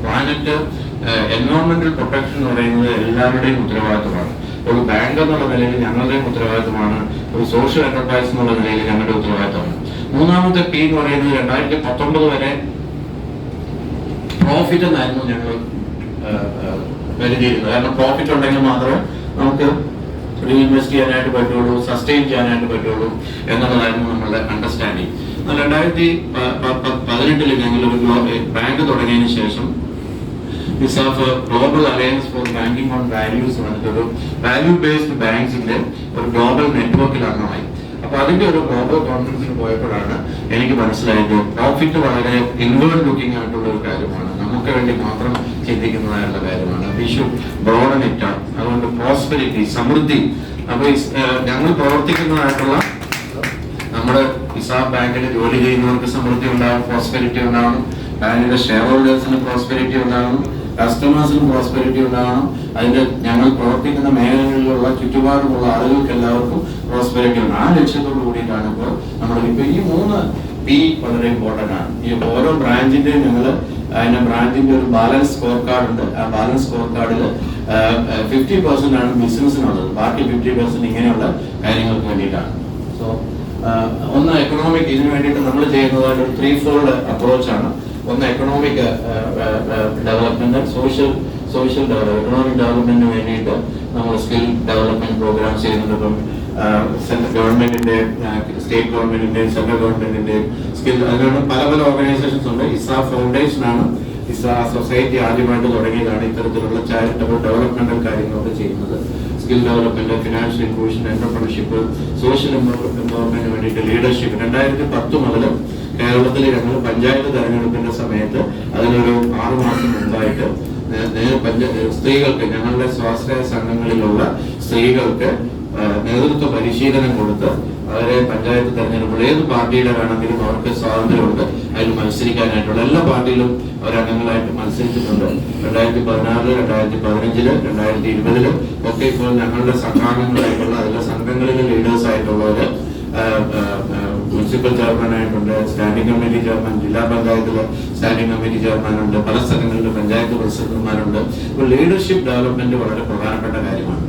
പ്ലാനറ്റ് എൻവയോൺമെന്റൽ പ്രൊട്ടക്ഷൻ എന്ന് പറയുന്നത് എല്ലാവരുടെയും ഉത്തരവാദിത്തമാണ്. ഒരു ബാങ്ക് എന്നുള്ള നിലയിൽ ഞങ്ങളുടെയും ഉത്തരവാദിത്തമാണ്. ഒരു സോഷ്യൽ എന്റർപ്രൈസ് എന്നുള്ള നിലയിൽ ഞങ്ങളുടെ ഉത്തരവാദിത്തമാണ്. മൂന്നാമത്തെ പി എന്ന് പറയുന്നത് 2019 വരെ പ്രോഫിറ്റ് എന്നായിരുന്നു ഞങ്ങൾ കരുതിയിരുന്നത്. കാരണം പ്രോഫിറ്റ് ഉണ്ടെങ്കിൽ മാത്രമേ നമുക്ക് റീഇൻവെസ്റ്റ് ചെയ്യാനായിട്ട് പറ്റുള്ളൂ, സസ്റ്റെയിൻ ചെയ്യാനായിട്ട് പറ്റുള്ളൂ എന്നുള്ളതായിരുന്നു നമ്മളുടെ അണ്ടർസ്റ്റാൻഡിങ്. 2018 ഞങ്ങൾ ഒരു ബാങ്ക് തുടങ്ങിയതിനു ശേഷം global alliance for banking on values പറഞ്ഞിട്ടൊരു വാല്യൂ ബേസ്ഡ് ബാങ്ക്സിന്റെ ഒരു ഗ്ലോബൽ നെറ്റ്വർക്കിൽ അംഗമായി. അപ്പൊ അതിന്റെ ഒരു ഗ്ലോബൽ കോൺഫറൻസിന് പോയപ്പോഴാണ് എനിക്ക് മനസ്സിലായത് പ്രോഫിറ്റ് വളരെ ഇൻവേർഡ് ലുക്കിംഗ് ആയിട്ടുള്ള ഒരു കാര്യമാണ്, നമുക്ക് വേണ്ടി മാത്രം ചിന്തിക്കുന്നതായുള്ള കാര്യമാണ്. We should broaden it out. അതുകൊണ്ട് പ്രോസ്പെരിറ്റി, സമൃദ്ധി. അപ്പൊ ഞങ്ങൾ പ്രവർത്തിക്കുന്നതായിട്ടുള്ള നമ്മുടെ ഹിസാബ് ബാങ്കിൽ ജോലി ചെയ്യുന്നവർക്ക് സമൃദ്ധി ഉണ്ടാകും, പ്രോസ്പെരിറ്റി ഉണ്ടാകണം. ബാങ്കിന്റെ ഷെയർ ഹോൾഡേഴ്സിന് പ്രോസ്പെരിറ്റി ഉണ്ടാകണം, കസ്റ്റമേഴ്സിനും പ്രോസ്പെരിറ്റി ഉണ്ടാകണം. അതിന്റെ ഞങ്ങൾ പ്രവർത്തിക്കുന്ന മേഖലകളിലുള്ള ചുറ്റുപാടുമുള്ള ആളുകൾക്ക് എല്ലാവർക്കും പ്രോസ്പെരിറ്റി ഉണ്ട്. ആ ലക്ഷ്യത്തോട് കൂടിയിട്ടാണ് ഇപ്പോൾ നമ്മളിപ്പോ ഈ 3 പി വളരെ ഇമ്പോർട്ടന്റ് ആണ്. ഈ ഓരോ ബ്രാഞ്ചിന്റെയും അതിന്റെ ബ്രാഞ്ചിന്റെ ഒരു ബാലൻസ് സ്കോർ കാർഡ് ഉണ്ട്. ആ ബാലൻസ് സ്കോർ കാർഡിൽ 50% ആണ് ബിസിനസ്സിനുള്ളത്, ബാക്കി 50% ഇങ്ങനെയുള്ള കാര്യങ്ങൾക്ക് വേണ്ടിയിട്ടാണ്. സോ ഒന്ന് എക്കണോമിക്, ഇതിനു വേണ്ടിയിട്ട് നമ്മൾ ചെയ്യുന്നത് ഒരു 3-fold അപ്രോച്ചാണ്. ഒന്ന് എക്കണോമിക് ഡെവലപ്മെന്റ്, സോഷ്യൽ എക്കണോമിക് ഡെവലപ്മെന്റിന് വേണ്ടിയിട്ട് നമ്മൾ സ്കിൽ ഡെവലപ്മെന്റ് പ്രോഗ്രാംസ് ചെയ്യുന്നുണ്ട്. ഇപ്പം സെൻട്രൽ ഗവൺമെന്റിന്റെ, സ്റ്റേറ്റ് ഗവൺമെന്റിന്റെ, സെൻട്രൽ ഗവൺമെന്റിന്റെ സ്കിൽ, അതിനുള്ള പല ഓർഗനൈസേഷൻസ് ഉണ്ട്. ഇസാ ഫൗണ്ടേഷൻ ആണ്, ഇസാ സൊസൈറ്റി ആദ്യമായിട്ട് തുടങ്ങിയതാണ് ഇത്തരത്തിലുള്ള ചാരിറ്റബിൾ ഡെവലപ്മെന്റൽ കാര്യങ്ങളൊക്കെ ചെയ്യുന്നത്. Skill development, financial inclusion, entrepreneurship, social എംപവർമെന്റിന് വേണ്ടിയിട്ട് ലീഡർഷിപ്പ്. 2010 മുതൽ കേരളത്തിൽ ഞങ്ങൾ പഞ്ചായത്ത് തെരഞ്ഞെടുപ്പിന്റെ സമയത്ത് അതിനൊരു 6 മാസം മുമ്പായിട്ട് സ്ത്രീകൾക്ക്, ഞങ്ങളുടെ സ്വാശ്രയ സംഘങ്ങളിലുള്ള സ്ത്രീകൾക്ക് നേതൃത്വ പരിശീലനം കൊടുത്ത് അവരെ പഞ്ചായത്ത് തെരഞ്ഞെടുപ്പിൽ ഏത് പാർട്ടിയുടെ വേണമെങ്കിലും അവർക്ക് സ്വാതന്ത്ര്യമുണ്ട് അതിൽ മത്സരിക്കാനായിട്ടുള്ള. എല്ലാ പാർട്ടിയിലും അവരംഗങ്ങളായിട്ട് മത്സരിച്ചിട്ടുണ്ട്. 2016, 2015, 2020 ഒക്കെ ഇപ്പോൾ ഞങ്ങളുടെ സംഘാംഗങ്ങളായിട്ടുള്ള അതിലെ സംഘങ്ങളിലെ ലീഡേഴ്സ് ആയിട്ടുള്ളവര് മുനിസിപ്പൽ ചെയർമാൻ ആയിട്ടുണ്ട്, സ്റ്റാൻഡിംഗ് കമ്മിറ്റി ചെയർമാൻ, ജില്ലാ പഞ്ചായത്തിലെ സ്റ്റാൻഡിംഗ് കമ്മിറ്റി ചെയർമാനുണ്ട്, പല സ്ഥലങ്ങളിലും പഞ്ചായത്ത് പ്രസിഡന്റുമാരുണ്ട്. ഇപ്പോൾ ലീഡർഷിപ്പ് ഡെവലപ്മെന്റ് വളരെ പ്രധാനപ്പെട്ട കാര്യമാണ്.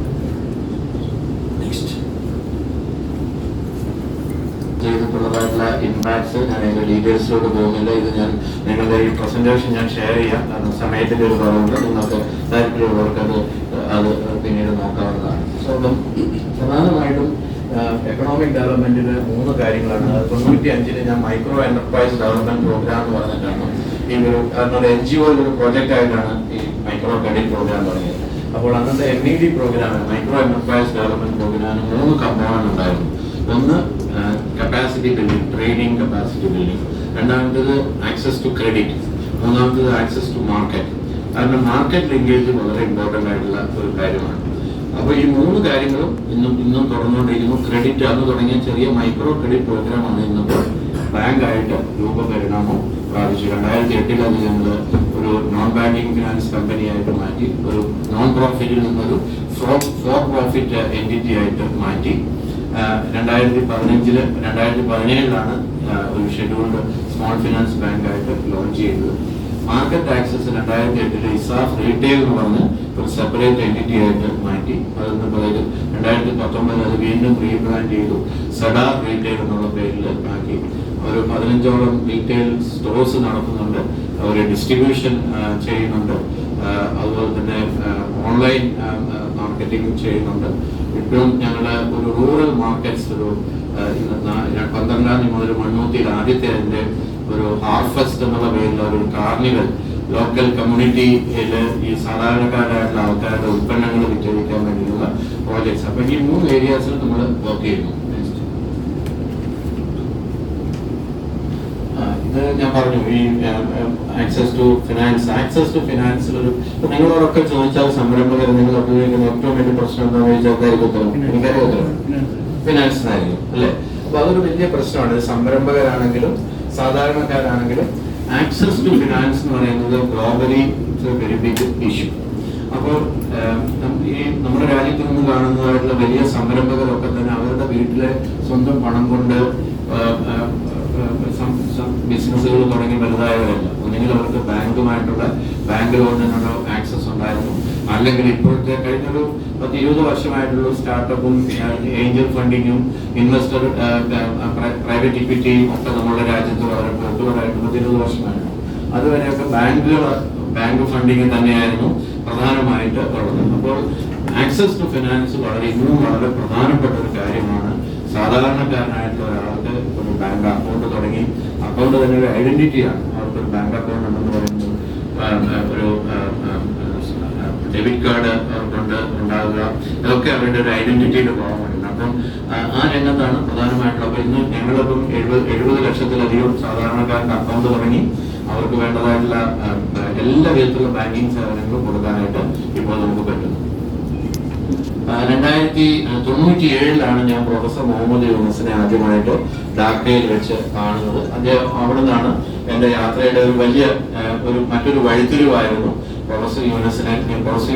ചെയ്തിട്ടുള്ളതായിട്ടുള്ള ഇമ്പാക്ട്സ് ഞാൻ അതിന്റെ ഡീറ്റെയിൽസിലോട്ട് പോകുന്നില്ല. ഇത് ഞാൻ നിങ്ങളുടെ ഈ പ്രസന്റേഷൻ ഞാൻ ഷെയർ ചെയ്യാം. കാരണം സമയത്തിന്റെ ഒരു കുറവുണ്ട്. നിങ്ങൾക്ക് താല്പര്യമുള്ളവർക്ക് അത് പിന്നീട് നോക്കാവുന്നതാണ്. സോ പ്രധാനമായിട്ടും എക്കണോമിക് ഡെവലപ്മെന്റിന് 3 കാര്യങ്ങളാണ്. 95 ഞാൻ മൈക്രോ എന്റർപ്രൈസ് ഡെവലപ്മെന്റ് പ്രോഗ്രാം എന്ന് പറഞ്ഞിട്ടാണ് ഈ ഒരു NGO ഒരു പ്രോജക്റ്റ് ആയിട്ടാണ് ഈ മൈക്രോ ക്രെഡിറ്റ് പ്രോഗ്രാം തുടങ്ങിയത്. അപ്പോൾ അന്നത്തെ MED programme, micro enterprise development പ്രോഗ്രാമിന് 3 കമ്പോണന്റ് ഉണ്ടായിരുന്നു. ഒന്ന് capacity building, training capacity building. രണ്ടാമത്തേത് ആക്സസ് ടു ക്രെഡിറ്റ്. മൂന്നാമത്തേത് ആക്സസ് ടു മാർക്കറ്റ്. കാരണം മാർക്കറ്റ് ലിങ്കേജ് വളരെ ഇമ്പോർട്ടൻ്റ് ആയിട്ടുള്ള ഒരു കാര്യമാണ്. അപ്പോൾ ഈ 3 കാര്യങ്ങളും ഇന്നും തുടർന്നുകൊണ്ടിരിക്കുന്നു. ക്രെഡിറ്റ് അന്ന് തുടങ്ങിയ ചെറിയ മൈക്രോ ക്രെഡിറ്റ് പ്രോഗ്രാമാണ് ഇന്നിപ്പോൾ ബാങ്കായിട്ട് രൂപപരിണാമം പ്രാപിച്ചു. 2008 അത് ഞങ്ങൾ ഒരു നോൺ ബാങ്കിങ് ഫിനാൻസ് കമ്പനിയായിട്ട് മാറ്റി, ഒരു നോൺ പ്രോഫിറ്റിൽ നിന്നൊരു ഫോർ പ്രോഫിറ്റ് എൻറ്റിറ്റി ആയിട്ട് മാറ്റി. 2017 ഒരു ഷെഡ്യൂൾഡ് സ്മോൾ ഫിനാൻസ് ബാങ്കായിട്ട് ലോഞ്ച് ചെയ്തത്. മാർക്കറ്റ് ആക്സസ് 2008 ഇസാഫ് റീറ്റെയിൽ എന്ന് പറഞ്ഞ് ഒരു സെപ്പറേറ്റ് എൻറ്റിറ്റി ആയിട്ട് മാറ്റി. അതിന് പകരം 2019 അത് വീണ്ടും റീബ്രാൻഡ് ചെയ്തു, സെഡാർ റീറ്റെയിൽ എന്നുള്ള പേരിൽ ആക്കി. ഒരു 15ഓളം റീറ്റെയിൽ സ്റ്റോഴ്സ് നടത്തുന്നുണ്ട്, അവർ ഡിസ്ട്രിബ്യൂഷൻ ചെയ്യുന്നുണ്ട്, അതുപോലെ തന്നെ ഓൺലൈൻ മാർക്കറ്റിംഗ് ചെയ്യുന്നുണ്ട്. ഇപ്പോഴും ഞങ്ങളുടെ ഒരു റൂറൽ മാർക്കറ്റ്സ് ഒരു 12-ാം തീയതി മുതൽ മണ്ണൂത്തിയിൽ ആദ്യത്തെ അതിൻ്റെ ഒരു ഹാർഫെസ്റ്റ് എന്നുള്ള പേരിൽ ഒരു കാർണിവൽ ലോക്കൽ കമ്മ്യൂണിറ്റിയിൽ ഈ സാധാരണക്കാരായിട്ടുള്ള ആൾക്കാരുടെ ഉൽപ്പന്നങ്ങൾ വിറ്റഴിക്കാൻ വേണ്ടിയുള്ള പ്രോജക്ട്സ്. അപ്പൊ ഈ 3 ഏരിയാസിൽ നമ്മൾ വർക്ക് ചെയ്യുന്നു. ഇത് ഞാൻ പറഞ്ഞു, ഈ ആക്സസ് ടു ഫിനാൻസിൽ ഒരു നിങ്ങളോടൊക്കെ ചോദിച്ചാൽ സംരംഭകർ നിങ്ങൾ ഉപയോഗിക്കുന്ന ഏറ്റവും വലിയ പ്രശ്നം എന്താണെന്ന് ചോദിച്ചാൽ ഉത്തരം എനിക്കറിയാം, ഫിനാൻസിനായിരിക്കും അല്ലേ. അപ്പൊ അതൊരു വലിയ പ്രശ്നമാണ്. സംരംഭകരാണെങ്കിലും സാധാരണക്കാരാണെങ്കിലും ആക്സസ് ടു ഫിനാൻസ് എന്ന് പറയുന്നത് ഗ്ലോബലി വെരി ബിഗ് ഇഷ്യൂ. അപ്പോൾ ഈ നമ്മുടെ രാജ്യത്ത് നിന്ന് കാണുന്നതായിട്ടുള്ള വലിയ സംരംഭകരൊക്കെ തന്നെ അവരുടെ വീട്ടിലെ സ്വന്തം പണം കൊണ്ട് ബിസിനസ്സുകൾ തുടങ്ങി വലുതായവരല്ല. ഒന്നെങ്കിൽ അവർക്ക് ബാങ്ക് ലോണിനുള്ള ആക്സസ് ഉണ്ടായിരുന്നു, അല്ലെങ്കിൽ ഇപ്പോഴത്തെ കഴിഞ്ഞൊരു 10-20 വർഷമായിട്ടുള്ള സ്റ്റാർട്ടപ്പും ഏഞ്ചൽ ഫണ്ടിങ്ങും ഇൻവെസ്റ്റർ പ്രൈവറ്റ് ഇക്വിറ്റിയും ഒക്കെ നമ്മുടെ രാജ്യത്ത് വളരെ പോപ്പുലറായിട്ട് 10-20 വർഷമായിരുന്നു. അതുവരെയൊക്കെ ബാങ്ക് ഫണ്ടിങ് തന്നെയായിരുന്നു പ്രധാനമായിട്ട് ഉള്ളത്. അപ്പോൾ ആക്സസ് ടു ഫിനാൻസ് ഇന്നും വളരെ പ്രധാനപ്പെട്ട ഒരു കാര്യമാണ്. സാധാരണക്കാരനായിട്ടുള്ള ഒരാൾക്ക് ഒരു ബാങ്ക് അക്കൗണ്ട് തുടങ്ങി, അക്കൗണ്ട് തന്നെ ഒരു ഐഡന്റിറ്റിയാണ്. അവർക്കൊരു ബാങ്ക് അക്കൗണ്ട് ഉണ്ടെന്ന് പറയുന്നത് ഒരു ഡെബിറ്റ് കാർഡ് അവർക്കൊണ്ട് ഉണ്ടാകുക, ഇതൊക്കെ അവരുടെ ഒരു ഐഡന്റിറ്റിയുടെ ഭാഗമാണ്. അപ്പം ആ രംഗത്താണ് പ്രധാനമായിട്ടുള്ള. അപ്പോൾ ഇന്ന് ഞങ്ങളിപ്പം 70 ലക്ഷത്തിലധികം സാധാരണക്കാർക്ക് അക്കൗണ്ട് തുടങ്ങി അവർക്ക് വേണ്ടതായിട്ടുള്ള എല്ലാ വിധത്തിലുള്ള ബാങ്കിങ് സേവനങ്ങളും കൊടുക്കാനായിട്ട് ഇപ്പോൾ നമുക്ക് പറ്റുന്നു. 1997 ഞാൻ പ്രൊഫസർ മുഹമ്മദ് യൂനസിനെ ആദ്യമായിട്ട് ധാക്കയിൽ വെച്ച് കാണുന്നത്. അദ്ദേഹം അവിടെ നിന്നാണ് എൻ്റെ യാത്രയുടെ ഒരു വലിയ മറ്റൊരു വഴിത്തിരിവായിരുന്നു. പ്രൊഫസർ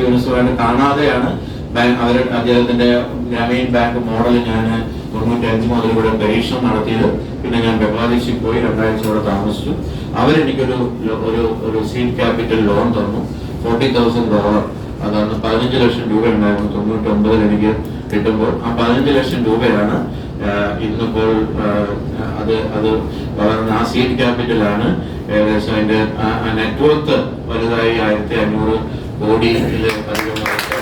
യൂനസുമായിട്ട് കാണാതെയാണ് അദ്ദേഹത്തിന്റെ ഗ്രാമീൺ ബാങ്ക് മോഡൽ ഞാൻ 95 മുതൽ ഇവിടെ പരീക്ഷണം നടത്തിയത്. പിന്നെ ഞാൻ ബംഗ്ലാദേശിൽ പോയി 2 ആഴ്ച ഇവിടെ താമസിച്ചു. അവരെനിക്കൊരു സീഡ് ക്യാപിറ്റൽ ലോൺ തന്നു, $40,000. അതാണ് 15 ലക്ഷം രൂപ ഉണ്ടായിരുന്നു 99 എനിക്ക് കിട്ടുമ്പോൾ. ആ 15 ലക്ഷം രൂപയാണ് ഇന്നിപ്പോൾ അത് വളർന്ന ആ സീഡ് ക്യാപിറ്റലാണ്. ഏകദേശം അതിന്റെ നെറ്റ്വർത്ത് വലുതായി 1500 കോടിയിൽ അധികമായിട്ട്.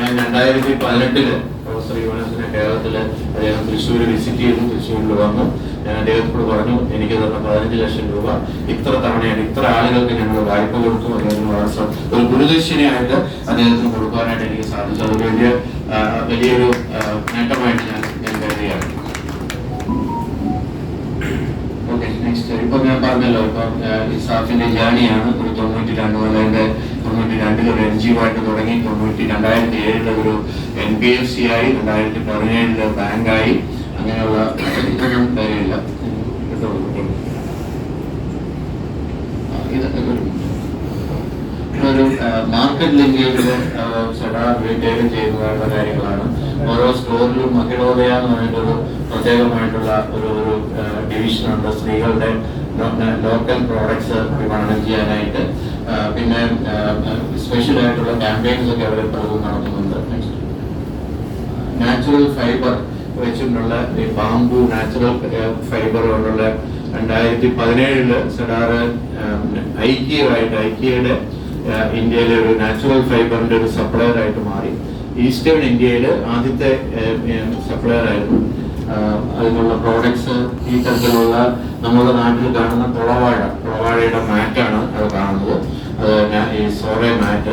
ഞാൻ 2018 പ്രൊഫസർ യൂനസിനെ കേരളത്തില് അദ്ദേഹം തൃശ്ശൂർ വിസിറ്റ് ചെയ്തു. തൃശ്ശൂരിൽ വന്നു. ഞാൻ അദ്ദേഹത്തോട് പറഞ്ഞു, എനിക്ക് തന്ന 15 ലക്ഷം രൂപ ഇത്ര തവണയാണ്, ഇത്ര ആളുകൾക്ക് ഞങ്ങൾ വായ്പ കൊടുത്തു. അദ്ദേഹത്തിന് വളരെ ഒരു ഗുരുദക്ഷിണയായിട്ട് അദ്ദേഹത്തിന് കൊടുക്കാനായിട്ട് എനിക്ക് സാധിച്ചു. അത് വലിയൊരു നേട്ടമായിട്ട് ഞാൻ കരുതുകയാണ്. Okay, next. ഇപ്പൊ ഞാൻ പറഞ്ഞല്ലോ, ഇപ്പൊ ഇസാഫിന്റെ ജേണിയാണ്. ഒരു 92 മുതൽ 92 ഒരു NGO ആയിട്ട് തുടങ്ങി, 2007 ഒരു NBFC ആയി, 2017 ബാങ്കായി. അങ്ങനെയുള്ള കാര്യമില്ല. ഒരു മാർക്കറ്റ് ലിങ്കേജില് റീറ്റെയിൽ ചെയ്യുന്നതായുള്ള കാര്യങ്ങളാണ്. ഓരോ സ്റ്റോറിലും മഹിളോദയ എന്ന് പറഞ്ഞിട്ടൊരു പ്രത്യേകമായിട്ടുള്ള ഒരു ഡിവിഷനുണ്ട് സ്ത്രീകളുടെ ലോക്കൽ പ്രോഡക്ട്സ് വിപണനം ചെയ്യാനായിട്ട്. പിന്നെ സ്പെഷ്യൽ ആയിട്ടുള്ള ക്യാമ്പയിൻസ് ഒക്കെ അവർ പലതും നടത്തുന്നുണ്ട്. നാച്ചുറൽ ഫൈബർ വെച്ചിട്ടുള്ള ഈ ബാംബു നാച്ചുറൽ ഫൈബർ കൊണ്ടുള്ള 2017 സെഡാർ ഐക്യയുടെ ഇന്ത്യയിലെ ഒരു നാച്ചുറൽ ഫൈബറിന്റെ ഒരു സപ്ലയർ ആയിട്ട് മാറി. ഈസ്റ്റേൺ ഇന്ത്യയിൽ ആദ്യത്തെ സപ്ലയർ ആയിരുന്നു. അതിനുള്ള പ്രോഡക്ട്സ് ഈ തരത്തിലുള്ള നമ്മുടെ നാട്ടിൽ കാണുന്ന പുളവാഴയുടെ മാറ്റാണ് അത് കാണുന്നത്. ഈ സോറേ മാറ്റ്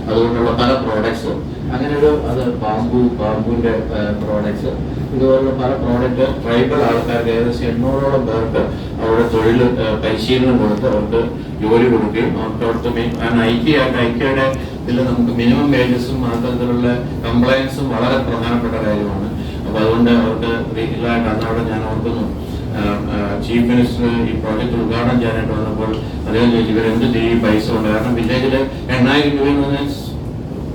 അതുകൊണ്ടുള്ള പല പ്രോഡക്ട്സ്, അങ്ങനെ അത് ബാംബുവിന്റെ പ്രോഡക്ട്സ്, ഇതുപോലുള്ള പല പ്രോഡക്റ്റ് ട്രൈബൽ ആൾക്കാർക്ക് ഏകദേശം 800ഓളം പേർക്ക് അവിടെ തൊഴിൽ പരിശീലനം കൊടുത്ത് അവർക്ക് ജോലി കൊടുക്കുകയും അവർക്ക് ഐക്യയുടെ ഇതിൽ നമുക്ക് മിനിമം വേജസും അത്തരത്തിലുള്ള കംപ്ലയൻസും വളരെ പ്രധാനപ്പെട്ട കാര്യമാണ്. അപ്പൊ അതുകൊണ്ട് അവർക്ക് റീലായിട്ട് അന്നവിടെ ഞാൻ ഓർക്കുന്നു, ചീഫ് മിനിസ്റ്റർ ഈ പ്രോജക്ട് ഉദ്ഘാടനം ചെയ്യാനായിട്ട് വന്നപ്പോൾ അദ്ദേഹം ചോദിച്ചു, ഇവരെന്ത് ചെയ്യും പൈസ ഉണ്ട്? കാരണം വില്ലേജിൽ 8,000 രൂപ എന്ന് പറഞ്ഞാൽ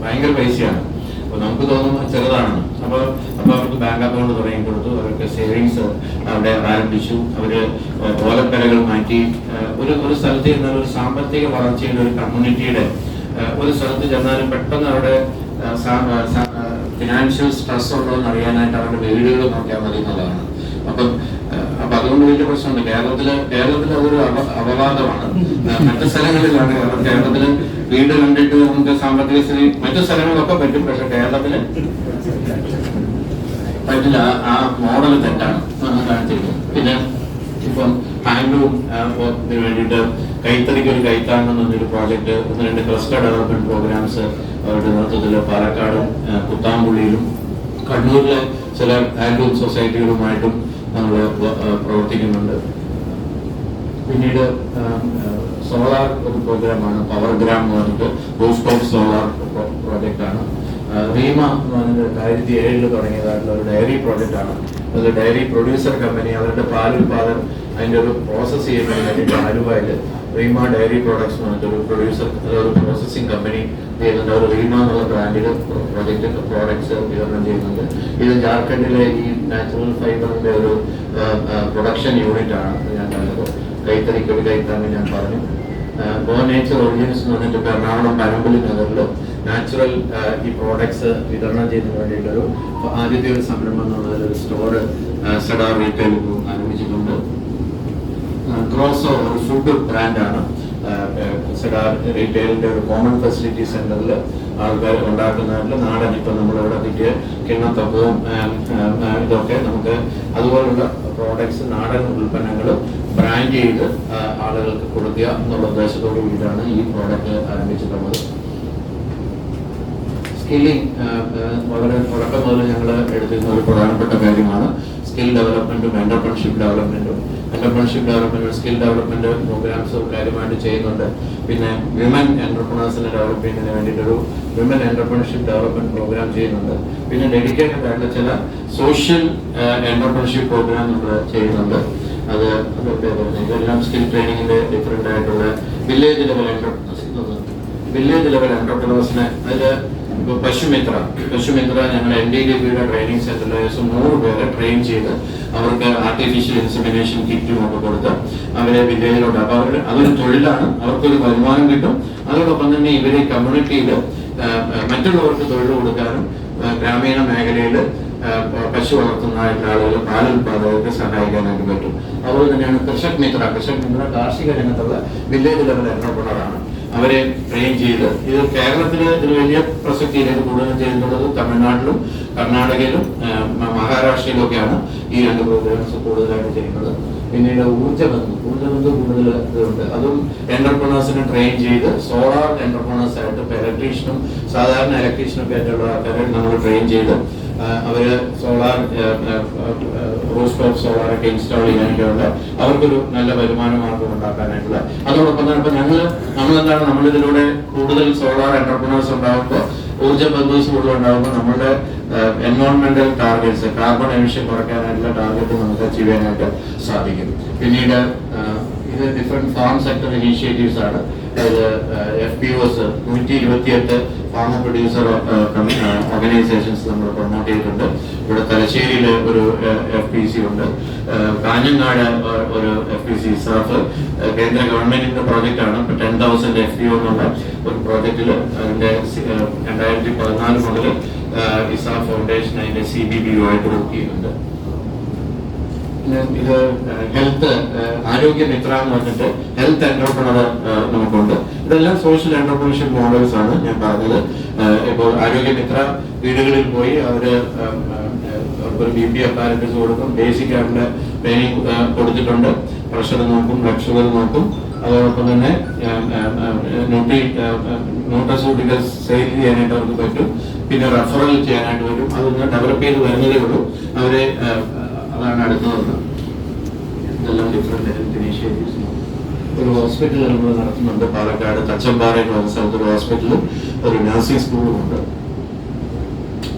ഭയങ്കര പൈസയാണ്. അപ്പോൾ നമുക്ക് തോന്നും ചെറുതാണെന്ന്. അപ്പോൾ അവർക്ക് ബാങ്ക് അക്കൗണ്ട് തുടങ്ങി കൊടുത്തു, അവർക്ക് സേവിങ്സ് അവിടെ ആരംഭിച്ചു. അവർ ഓലപ്പരകൾ മാറ്റി ഒരു സ്ഥലത്ത് ചെന്നാൽ ഒരു സാമ്പത്തിക വളർച്ചയുടെ ഒരു കമ്മ്യൂണിറ്റിയുടെ ഒരു സ്ഥലത്ത് ചെന്നാലും പെട്ടെന്ന് അവിടെ ഫിനാൻഷ്യൽ സ്ട്രെസ് ഉണ്ടോ എന്ന് അറിയാനായിട്ട് അവരുടെ വീടുകൾ നോക്കിയാൽ മതി എന്നുള്ളതാണ്. അപ്പൊ അതുകൊണ്ട് വലിയ പ്രശ്നമുണ്ട്. കേരളത്തിൽ അതൊരു അപവാദമാണ്. മറ്റു സ്ഥലങ്ങളിലാണ്, കാരണം കേരളത്തില് വീട് കണ്ടിട്ട് നമുക്ക് സാമ്പത്തിക സ്ഥിതി മറ്റു സ്ഥലങ്ങളിലൊക്കെ പറ്റും, പക്ഷെ കേരളത്തില് പറ്റില്ല. ആ മോഡൽ തെറ്റാണ് കാണിച്ചിരിക്കുന്നത്. പിന്നെ ഇപ്പം ഹാൻഡ്ലൂം വേണ്ടിയിട്ട് കൈത്തറിക്ക് ഒരു കൈത്താങ്ങെന്നൊരു പ്രോജക്റ്റ്, 1-2 ക്ലസ്റ്റർ ഡെവലപ്മെന്റ് പ്രോഗ്രാംസ് അവരുടെ നേതൃത്വത്തിൽ പാലക്കാടും കുത്താമ്പുള്ളിയിലും കണ്ണൂരിലെ ചില ഹാൻഡ്ലൂം സൊസൈറ്റികളുമായിട്ടും നമ്മൾ പ്രവർത്തിക്കുന്നുണ്ട്. പിന്നീട് സോളാർ ഒരു പ്രോഗ്രാമാണ്, പവർ ഗ്രാം എന്ന് പറഞ്ഞിട്ട് റൂഫ് സോളാർ പ്രോജക്റ്റാണ്. റീമ എന്ന് പറഞ്ഞിട്ട് 2007 തുടങ്ങിയതായിട്ടുള്ള ഒരു ഡയറി പ്രോജക്റ്റാണ്. അത് ഡയറി പ്രൊഡ്യൂസർ കമ്പനി അവരുടെ പാലുൽപാദനം അതിൻ്റെ ഒരു പ്രോസസ്സ് ചെയ്യുന്നതിന് വേണ്ടിയിട്ട് ആലുവയിൽ റീമ ഡയറി പ്രോഡക്ട്സ് എന്ന് പറഞ്ഞിട്ട് ഒരു പ്രൊഡ്യൂസർ ഒരു പ്രോസസ്സിംഗ് കമ്പനി ചെയ്യുന്നുണ്ട്. അവർ റീമ എന്നുള്ള ബ്രാൻഡിൽ പ്രൊജക്റ്റ് പ്രോഡക്ട്സ് വിതരണം ചെയ്യുന്നുണ്ട്. ഇത് ജാർഖണ്ഡിലെ ഈ നാച്ചുറൽ ഫൈബറിന്റെ ഒരു പ്രൊഡക്ഷൻ യൂണിറ്റ് ആണ് ഞാൻ കണ്ടത്. കൈത്തറിക്കൊരു കൈത്താങ്ങ് ഞാൻ പറഞ്ഞു. ഗോ നേച്ചർ ഒറിജിൻസ് എന്ന് പറഞ്ഞിട്ട് എറണാകുളം പനമ്പള്ളി നഗറിൽ നാച്ചുറൽ ഈ പ്രോഡക്ട്സ് വിതരണം ചെയ്യുന്നതിന് വേണ്ടിയിട്ടൊരു ആദ്യത്തെ ഒരു സംരംഭം എന്നുള്ളതിൽ ഒരു സ്റ്റോർ സെഡാർ റീറ്റെയിൽ ആരംഭിച്ചിട്ടുണ്ട്. ഗ്രോസോ ഒരു ഫുഡ് ബ്രാൻഡാണ്. സെഡാർ റീറ്റെയിലിന്റെ ഒരു കോമൺ ഫെസിലിറ്റി സെന്ററിൽ ആൾക്കാർ ഉണ്ടാക്കുന്നതിൽ നാടൻ ഇപ്പം നമ്മളിവിടെ കിട്ടിയ കിണ്ണത്തപ്പവും ഇതൊക്കെ നമുക്ക് അതുപോലുള്ള പ്രോഡക്ട്സ് നാടൻ ഉൽപ്പന്നങ്ങൾ ബ്രാൻഡ് ചെയ്ത് ആളുകൾക്ക് കൊടുക്കുക എന്നുള്ള ഉദ്ദേശത്തോടു കൂടിയിട്ടാണ് ഈ പ്രോഡക്റ്റ് ആരംഭിച്ചിട്ടുള്ളത്. സ്കില്ലിംഗ് വളരെ തുടക്കം മുതൽ ഞങ്ങൾ എടുത്തിരുന്ന ഒരു പ്രധാനപ്പെട്ട കാര്യമാണ്. സ്കിൽ ഡെവലപ്മെന്റും എന്റർപ്രണർഷിപ്പ് ഡെവലപ്മെന്റും സ്കിൽ ഡെവലപ്മെന്റ് പ്രോഗ്രാംസ് കാര്യമായിട്ട് ചെയ്യുന്നുണ്ട്. പിന്നെ വിമൻ എന്റർപ്രണേഴ്സിനെ ഡെവലപ്പ് ചെയ്യുന്നതിന് വേണ്ടിയിട്ടൊരു വിമൻ എന്റർപ്രണർഷിപ്പ് ഡെവലപ്മെന്റ് പ്രോഗ്രാം ചെയ്യുന്നുണ്ട്. പിന്നെ ഡെഡിക്കേറ്റഡ് ആയിട്ടുള്ള ചില സോഷ്യൽ എന്റർപ്രണർഷിപ്പ് പ്രോഗ്രാം നമ്മൾ ചെയ്യുന്നുണ്ട്. ഇതെല്ലാം സ്കിൽ ട്രെയിനിങ്ങിന്റെ ഡിഫറെന്റ് ആയിട്ടുള്ള വില്ലേജ് ലെവൽ എന്റർപ്രണേഴ്സിനെ അതിൽ ഇപ്പോൾ പശുമിത്ര ഞങ്ങൾ NDDBയുടെ ട്രെയിനിങ് സെന്ററിൽ 100 പേരെ ട്രെയിൻ ചെയ്ത് അവർക്ക് ആർട്ടിഫിഷ്യൽ ഇൻസെമിനേഷൻ കിറ്റും ഒക്കെ കൊടുത്ത് അവരെ വില്ലേജിലോട്ട്. അപ്പോൾ അതൊരു തൊഴിലാണ്, അവർക്കൊരു വരുമാനം കിട്ടും. അതോടൊപ്പം തന്നെ ഇവരെ കമ്മ്യൂണിറ്റിയിൽ മറ്റുള്ളവർക്ക് തൊഴിൽ കൊടുക്കാനും ഗ്രാമീണ മേഖലയിൽ പശു വളർത്തുന്നതായിട്ടുള്ള ആളുകൾ പാലുൽപാദകർക്ക് സഹായിക്കാനായിട്ട് പറ്റും. അതുപോലെ തന്നെയാണ് കൃഷക് മിത്ര കാർഷിക രംഗത്തുള്ള വില്ലേജ് ലെവൽ എന്റർപ്രണറാണ്. അവരെ ട്രെയിൻ ചെയ്ത് ഇത് കേരളത്തിൽ ഇതിന് വലിയ പ്രസക്തിയിലേക്ക് കൂടുതലും ചെയ്യുന്നുള്ളത് തമിഴ്നാട്ടിലും കർണാടകയിലും മഹാരാഷ്ട്രയിലും ഒക്കെയാണ് ഈ 2 പ്രോഗ്രാംസ് കൂടുതലായിട്ട് ചെയ്യുന്നത്. പിന്നീട് ഊർജ്ജബന്ധു കൂടുതൽ ഇതുണ്ട്. അതും എന്റർപ്രണേഴ്സിനെ ട്രെയിൻ ചെയ്ത് സോളാർ എന്റർപ്രണേഴ്സ് ആയിട്ട് ഇപ്പോൾ ഇലക്ട്രീഷ്യനും സാധാരണ ഇലക്ട്രീഷ്യനും ഒക്കെ ആയിട്ടുള്ള ആൾക്കാരെ നമ്മൾ ട്രെയിൻ ചെയ്ത് അവര് സോളാർ റൂഫ് സോളാറൊക്കെ ഇൻസ്റ്റാൾ ചെയ്യാനായിട്ടുള്ള അവർക്കൊരു നല്ല വരുമാന മാർഗം ഉണ്ടാക്കാനായിട്ടുള്ള. അതോടൊപ്പം തന്നെ ഇപ്പൊ നമ്മളെന്താണ് നമ്മളിതിലൂടെ കൂടുതൽ സോളാർ എന്റർപ്രണേഴ്സ് ഉണ്ടാകുമ്പോൾ ഊർജ്ജ ബന്ധൂസ് കൂടുതൽ ഉണ്ടാകുമ്പോൾ നമ്മളുടെ എൻവയോൺമെന്റൽ ടാർഗറ്റ്സ് കാർബൺ എമിഷൻ കുറയ്ക്കാനായിട്ടുള്ള ടാർഗറ്റ് നമുക്ക് അച്ചീവ് ചെയ്യാനായിട്ട് സാധിക്കും. പിന്നീട് ഇത് ഡിഫറെന്റ് ഫാം സെക്ടർ ഇനീഷ്യേറ്റീവ്സ് ആണ്. അതായത് FPOs 128 ഫാമർ പ്രൊഡ്യൂസർ ഓർഗനൈസേഷൻസ് നമ്മൾ പ്രൊമോട്ട് ചെയ്തിട്ടുണ്ട്. ഇവിടെ തലശ്ശേരിയിൽ ഒരു FPC ഉണ്ട്, കാഞ്ഞങ്ങാട് ഒരു FPC ഇസാഫ് കേന്ദ്ര ഗവൺമെന്റിന്റെ പ്രോജക്റ്റ് ആണ്. 10,000 FPO എന്നുള്ള ഒരു പ്രോജക്റ്റിൽ അതിന്റെ 2014 മുതൽ ഇസാഫ് ഫൗണ്ടേഷൻ അതിന്റെ CBBO ആയിട്ട് വർക്ക് ചെയ്യുന്നുണ്ട്. ഇത് ഹെൽത്ത് ആരോഗ്യ മിത്ര എന്ന് പറഞ്ഞിട്ട് ഹെൽത്ത് എന്റർപ്രണർ നമുക്കുണ്ട്. ഇതെല്ലാം സോഷ്യൽ എന്റർപ്രണർഷിപ്പ് മോഡൽസ് ആണ് ഞാൻ പറഞ്ഞത്. ഇപ്പോൾ ആരോഗ്യ മിത്ര വീടുകളിൽ പോയി അവര് ഒരു BP അപ്പാരറ്റസ് കൊടുക്കും, ബേസിക് ആയിട്ടുള്ള ട്രെയിനിങ് കൊടുത്തിട്ടുണ്ട്. പ്രഷർ നോക്കും, ബ്ലഡ് ഷുഗർ നോക്കും. അതോടൊപ്പം തന്നെ ന്യൂട്രസ്യൂട്ടിക്കൽസ് സെയിൽ ചെയ്യാനായിട്ട് അവർക്ക് പറ്റും. പിന്നെ റെഫറൽ ചെയ്യാനായിട്ട് വരും. അതൊന്ന് ഡെവലപ്പ് ചെയ്ത് വരുന്നതേ ഉള്ളൂ. അവരെ അതാണ് അടുത്തത്. ഇതെല്ലാം ഡിഫറെന്റ് ഹെൽത്ത് ഇനീഷ്യേറ്റീവ്സ്. ഒരു ഹോസ്പിറ്റൽ നമ്മൾ നടത്തുന്നുണ്ട് പാലക്കാട് തച്ചമ്പാറ എന്ന് പറഞ്ഞ സ്ഥലത്ത്. ഒരു ഹോസ്പിറ്റലും ഒരു നഴ്സിംഗ് സ്കൂളും ഉണ്ട്.